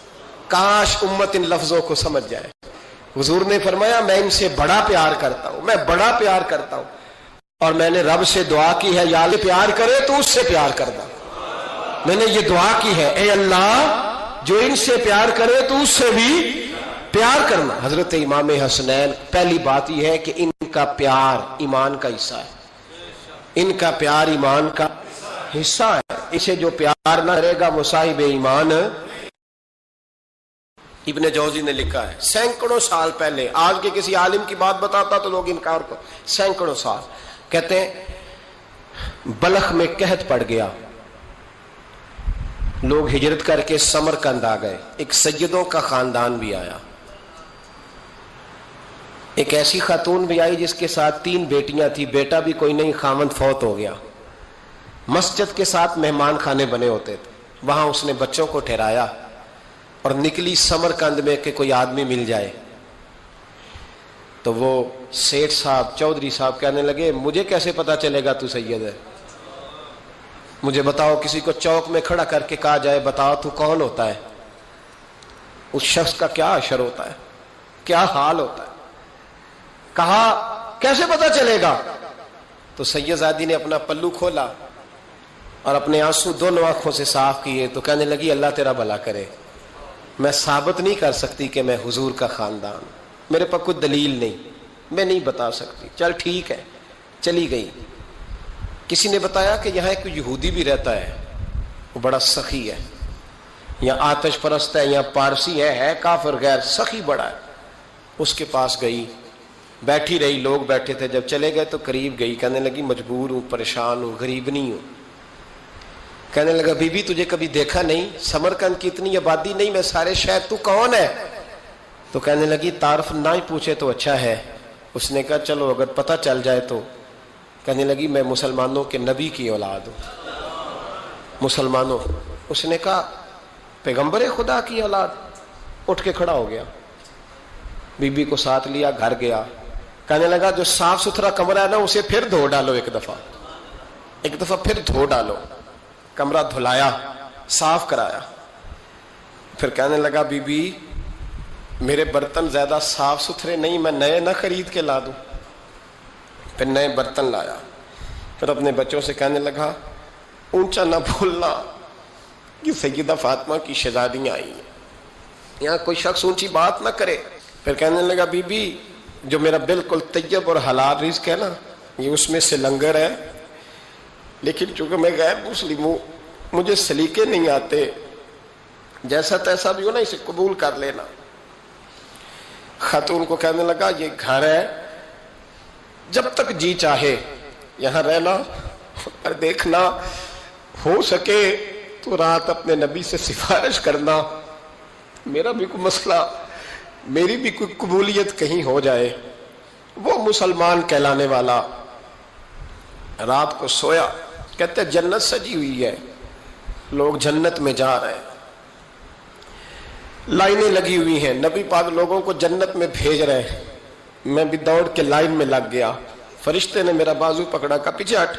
کاش امت ان لفظوں کو سمجھ جائے۔ حضور نے فرمایا میں ان سے بڑا پیار کرتا ہوں، میں بڑا پیار کرتا ہوں، اور میں نے رب سے دعا کی ہے یا اللہ پیار کرے تو اس سے پیار کرنا۔ میں نے یہ دعا کی ہے اے اللہ جو ان سے پیار کرے تو اس سے بھی پیار کرنا۔ حضرت امام حسنین، پہلی بات یہ ہے کہ ان کا پیار ایمان کا حصہ ہے، ان کا پیار ایمان کا حصہ ہے، اسے جو پیار نہ کرے گا وہ صاحب ایمان۔ ابن جوزی نے لکھا ہے سینکڑوں سال پہلے، آج کے کسی عالم کی بات بتاتا تو لوگ انکار کو، سینکڑوں سال، کہتے ہیں بلخ میں قحط پڑ گیا، لوگ ہجرت کر کے سمرقند آ گئے، ایک سیدوں کا خاندان بھی آیا، ایک ایسی خاتون بھی آئی جس کے ساتھ 3 بیٹیاں تھی، بیٹا بھی کوئی نہیں، خاوند فوت ہو گیا۔ مسجد کے ساتھ مہمان خانے بنے ہوتے تھے، وہاں اس نے بچوں کو ٹھہرایا اور نکلی سمرقند میں کہ کوئی آدمی مل جائے۔ تو وہ سیٹھ صاحب، چودھری صاحب کہنے لگے مجھے کیسے پتا چلے گا تو سید ہے، مجھے بتاؤ، کسی کو چوک میں کھڑا کر کے کہا جائے بتاؤ تو کون ہوتا ہے، اس شخص کا کیا اشر ہوتا ہے، کیا حال ہوتا ہے، کہا کیسے پتا چلے گا؟ تو سید زادی نے اپنا پلو کھولا اور اپنے آنسو دونوں آنکھوں سے صاف کیے، تو کہنے لگی اللہ تیرا بھلا کرے، میں ثابت نہیں کر سکتی کہ میں حضور کا خاندان، میرے پاس کوئی دلیل نہیں، میں نہیں بتا سکتی، چل ٹھیک ہے، چلی گئی۔ کسی نے بتایا کہ یہاں ایک یہودی بھی رہتا ہے، وہ بڑا سخی ہے، یا آتش پرست ہے، یا پارسی ہے کافر غیر، سخی بڑا ہے۔ اس کے پاس گئی، بیٹھی رہی، لوگ بیٹھے تھے، جب چلے گئے تو قریب گئی، کہنے لگی مجبور ہوں، پریشان ہوں، غریب نہیں ہوں۔ کہنے لگا بی بی تجھے کبھی دیکھا نہیں، سمرقند کی اتنی آبادی نہیں، میں سارے شہر، تو کون ہے؟ تو کہنے لگی تعارف نہ ہی پوچھے تو اچھا ہے، اس نے کہا چلو اگر پتہ چل جائے تو. کہنے لگی میں مسلمانوں کے نبی کی اولاد ہوں. مسلمانوں. اس نے کہا پیغمبر خدا کی اولاد. اٹھ کے کھڑا ہو گیا, بی بی کو ساتھ لیا, گھر گیا. کہنے لگا جو صاف ستھرا کمرہ ہے نا اسے پھر دھو ڈالو, ایک دفعہ پھر دھو ڈالو. کمرہ دھلایا, صاف کرایا. پھر کہنے لگا بی بی میرے برتن زیادہ صاف ستھرے نہیں, میں نئے نہ خرید کے لا دوں. پھر نئے برتن لایا. پھر اپنے بچوں سے کہنے لگا اونچا نہ بھولنا کہ سیدہ فاطمہ کی شہزادیاں آئی ہیں, یہاں کوئی شخص اونچی بات نہ کرے. پھر کہنے لگا بی بی جو میرا بالکل طیب اور حلال رزق ہے نا یہ اس میں سے لنگر ہے, لیکن چونکہ میں غیر مسلم ہوں مجھے سلیقے نہیں آتے, جیسا تیسا بھی ہو نا اسے قبول کر لینا. خاتون کو کہنے لگا یہ گھر ہے, جب تک جی چاہے یہاں رہنا, اور دیکھنا ہو سکے تو رات اپنے نبی سے سفارش کرنا, میرا بھی کوئی مسئلہ, میری بھی کوئی قبولیت کہیں ہو جائے. وہ مسلمان کہلانے والا رات کو سویا. کہتے جنت سجی ہوئی ہے, لوگ جنت میں جا رہے ہیں, لائنیں لگی ہوئی ہیں, نبی پاک لوگوں کو جنت میں بھیج رہے ہیں. میں بھی دوڑ کے لائن میں لگ گیا. فرشتے نے میرا بازو پکڑا, کا پیچھے ہٹ.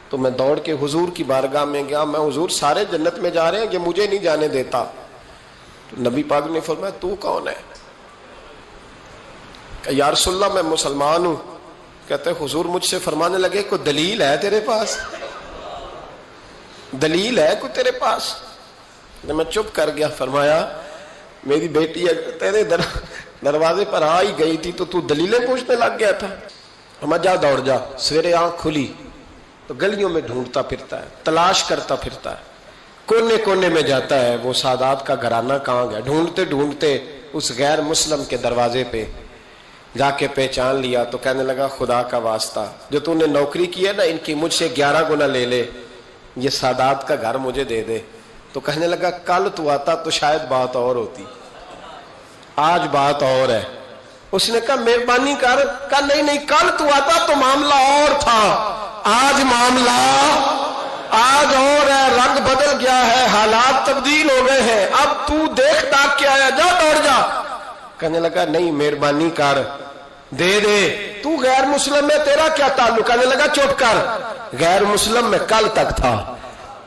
تو میں دوڑ کے حضور کی بارگاہ میں گیا. میں حضور سارے جنت میں جا رہے ہیں, یہ مجھے نہیں جانے دیتا. تو نبی پاک نے فرمایا تو کون ہے؟ کہ یا رسول اللہ میں مسلمان ہوں. کہتے حضور مجھ سے فرمانے لگے کوئی دلیل ہے تیرے پاس؟ دلیل ہے کوئی تیرے پاس؟ میں چپ کر گیا. فرمایا میری بیٹی تیرے دروازے پر آ ہی گئی تھی تو دلیلیں پوچھنے لگ گیا تھا. فرمایا جا دوڑ جا. سویرے آنکھ کھلی تو گلیوں میں ڈھونڈتا پھرتا ہے, تلاش کرتا پھرتا ہے, کونے کونے میں جاتا ہے وہ سادات کا گھرانہ کہاں گیا. ڈھونڈتے ڈھونڈتے اس غیر مسلم کے دروازے پہ جا کے پہچان لیا. تو کہنے لگا خدا کا واسطہ جو تو نے نوکری کی ہے نا ان کی مجھ سے 11 گنا لے لے, یہ سادات کا گھر مجھے دے دے. تو کہنے لگا کل تو آتا تو شاید بات اور ہوتی, آج بات اور ہے. اس نے کہا مہربانی کر. کہا نہیں کل تو آتا تو معاملہ اور تھا, آج معاملہ آج اور ہے, رنگ بدل گیا ہے, حالات تبدیل ہو گئے ہیں, اب تو دیکھ داکھ کے آیا, جا دوڑ جا. کہنے لگا نہیں مہربانی کر دے دے, تو غیر مسلم میں تیرا کیا تعلق؟ کہنے لگا چپ کر, غیر مسلم میں کل تک تھا,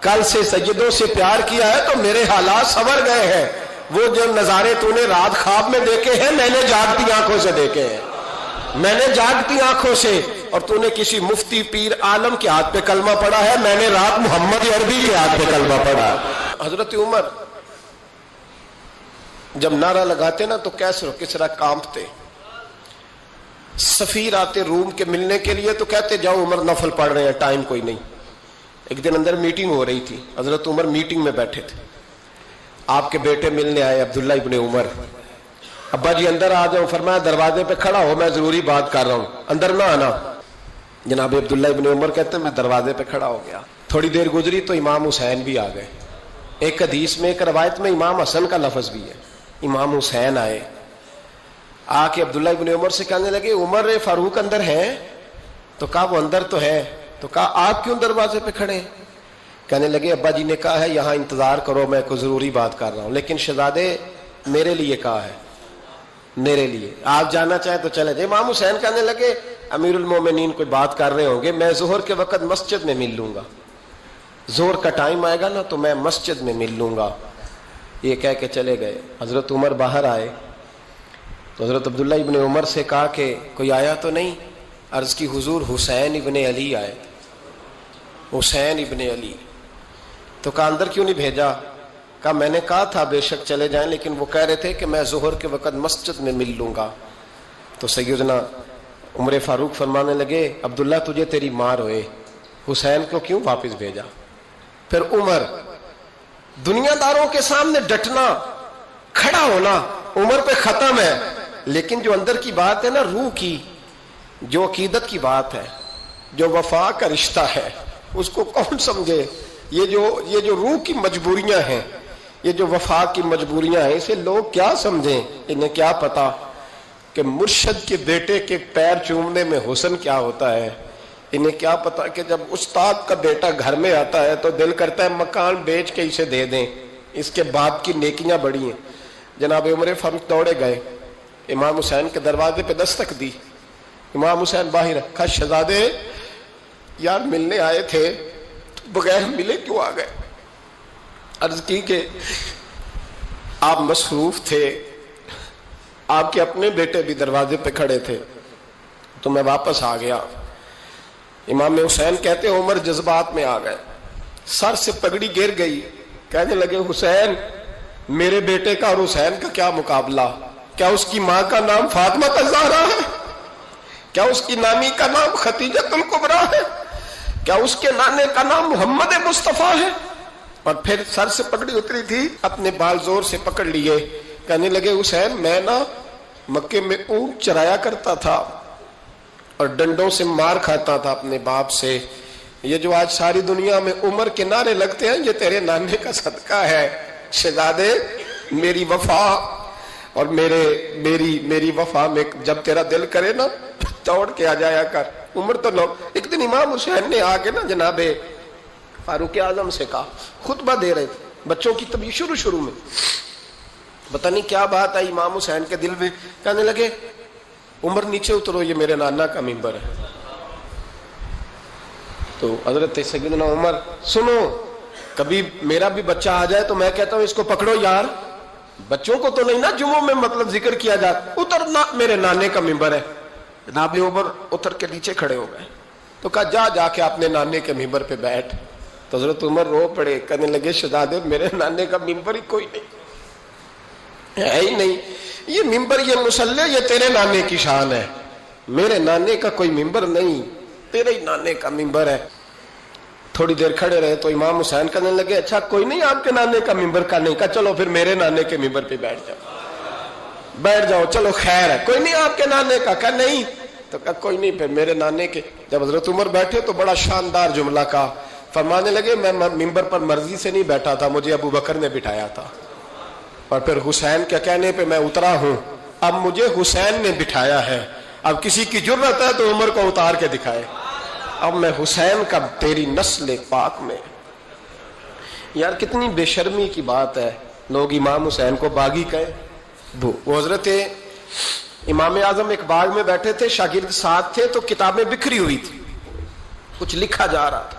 کل سے سجدوں سے پیار کیا ہے تو میرے حالات سنور گئے ہیں. وہ جو نظارے تو نے رات خواب میں دیکھے ہیں میں نے جاگتی آنکھوں سے دیکھے ہیں, میں نے جاگتی آنکھوں سے. اور تو نے کسی مفتی پیر عالم کے ہاتھ پہ کلمہ پڑھا ہے, میں نے رات محمد عربی کے ہاتھ پہ کلمہ پڑھا. حضرت عمر جب نعرہ لگاتے نا تو کیسر و کسرا کانپتے. سفیر آتے روم کے ملنے کے لیے تو کہتے جاؤ عمر نفل پڑھ رہے ہیں, ٹائم کوئی نہیں. ایک دن اندر میٹنگ ہو رہی تھی, حضرت عمر میٹنگ میں بیٹھے تھے. آپ کے بیٹے ملنے آئے عبداللہ ابن عمر. ابا جی اندر آ جاؤ. فرمایا دروازے پہ کھڑا ہو, میں ضروری بات کر رہا ہوں, اندر نہ آنا. جناب عبداللہ ابن عمر کہتے ہیں میں دروازے پہ کھڑا ہو گیا. تھوڑی دیر گزری تو امام حسین بھی آ گئے. ایک حدیث میں ایک روایت میں امام حسن کا لفظ بھی ہے. امام حسین آئے, آ کے عبداللہ ابن عمر سے کہنے لگے عمر فاروق اندر ہیں؟ تو کہا وہ اندر تو ہے. تو کہا آپ کیوں دروازے پہ کھڑے ہیں؟ کہنے لگے ابا جی نے کہا ہے یہاں انتظار کرو, میں کوئی ضروری بات کر رہا ہوں, لیکن شہزادے میرے لیے کہا ہے, میرے لیے, آپ جانا چاہیں تو چلے جائیں. امام حسین کہنے لگے امیر المومنین کوئی بات کر رہے ہوں گے, میں ظہر کے وقت مسجد میں مل لوں گا, ظہر کا ٹائم آئے گا نا تو میں مسجد میں مل لوں گا. یہ کہہ کے چلے گئے. حضرت عمر باہر آئے تو حضرت عبداللہ ابن عمر سے کہا کہ کوئی آیا تو نہیں؟ عرض کی حضور حسین ابن علی آئے. حسین ابن علی. تو کہا اندر کیوں نہیں بھیجا؟ کہا میں نے کہا تھا بے شک چلے جائیں, لیکن وہ کہہ رہے تھے کہ میں ظہر کے وقت مسجد میں مل لوں گا. تو سیدنا عمر فاروق فرمانے لگے عبداللہ تجھے تیری مار ہوئے, حسین کو کیوں واپس بھیجا؟ پھر عمر دنیا داروں کے سامنے ڈٹنا, کھڑا ہونا عمر پہ ختم ہے, لیکن جو اندر کی بات ہے نا, روح کی, جو عقیدت کی بات ہے, جو وفا کا رشتہ ہے, اس کو کون سمجھے؟ یہ جو روح کی مجبوریاں ہیں, یہ جو وفا کی مجبوریاں ہیں, اسے لوگ کیا سمجھیں, انہیں کیا پتا. کہ مرشد کے بیٹے کے پیر چومنے میں حسن کیا ہوتا ہے. انہیں کیا پتا کہ جب استاد کا بیٹا گھر میں آتا ہے تو دل کرتا ہے مکان بیچ کے اسے دے دیں, اس کے باپ کی نیکیاں بڑی ہیں. جناب عمر فاروق دوڑے گئے, امام حسین کے دروازے پہ دستک دی. امام حسین باہر, کہا شہزادے یار ملنے آئے تھے, بغیر ملے کیوں آ گئے؟ عرض کی کہ آپ مصروف تھے, آپ کے اپنے بیٹے بھی دروازے پہ کھڑے تھے تو میں واپس آ گیا. امام حسین کہتے عمر جذبات میں آ گئے, سر سے پگڑی گر گئی, کہنے لگے حسین میرے بیٹے کا اور حسین کا کیا مقابلہ؟ کیا اس کی ماں کا نام فاطمہ الزہرا ہے؟ کیا اس کی نانی کا نام خدیجہ الکبریٰ ہے؟ کیا اس کے نانے کا نام محمد مصطفیٰ ہے؟ اور پھر سر سے پگڑی اتری تھی, اپنے بال زور سے پکڑ لیے, کہنے لگے حسین میں نا مکے میں اونٹ چرایا کرتا تھا اور ڈنڈوں سے مار کھاتا تھا اپنے باپ سے. یہ جو آج ساری دنیا میں عمر کے نعرے لگتے ہیں یہ تیرے نانے کا صدقہ ہے. شہزادے میری وفا اور میری وفا میں جب تیرا دل کرے نا توڑ کے آ جایا کر. عمر تو نو. ایک دن امام حسین نے آ کے نا جناب فاروق اعظم سے کہا, خطبہ دے رہے تھے بچوں کی تبھی شروع میں, پتہ نہیں کیا بات آئی امام حسین کے دل میں, کہنے لگے عمر نیچے اترو, یہ میرے نانا کا ممبر ہے. تو حضرت سیدنا عمر, سنو کبھی میرا بھی بچہ آ جائے تو میں کہتا ہوں اس کو پکڑو یار, بچوں کو تو نہیں نا جمعوں میں مطلب ذکر کیا جاتا, اترنا میرے نانے کا ممبر ہے. جناب عمر اتر کے نیچے کھڑے ہو گئے تو کہا جا کے اپنے نانے کے ممبر پہ بیٹھ. تو حضرت عمر رو پڑے, کہنے لگے شہزادے میرے نانے کا ممبر ہی کوئی نہیں ہے ہی نہیں, یہ ممبر یہ مصلی یہ تیرے نانے کی شان ہے, میرے نانے کا کوئی ممبر نہیں, تیرے ہی نانے کا ممبر ہے. تھوڑی دیر کھڑے رہے تو امام حسین کہنے لگے اچھا کوئی نہیں آپ کے نانے کا ممبر کا نہیں, کہا چلو پھر میرے نانے کے ممبر پہ بیٹھ جاؤ چلو خیر ہے. کوئی نہیں آپ کے نانے کا, کہا نہیں, تو کہا کوئی نہیں پھر میرے نانے کے. جب حضرت عمر بیٹھے تو بڑا شاندار جملہ کہا, فرمانے لگے میں ممبر پر مرضی سے نہیں بیٹھا تھا, مجھے ابو بکر نے بٹھایا تھا, اور پھر حسین کے کہنے پہ میں اترا ہوں, اب مجھے حسین نے بٹھایا ہے, اب کسی کی جرت ہے تو عمر کو اتار کے دکھائے, اب میں حسین کا تیری نسل پاک میں. یار کتنی بے شرمی کی بات ہے, لوگ امام حسین کو باغی کہے. وہ حضرت امام اعظم ایک باغ میں بیٹھے تھے, شاگرد ساتھ تھے, تو کتابیں بکھری ہوئی تھی, کچھ لکھا جا رہا تھا.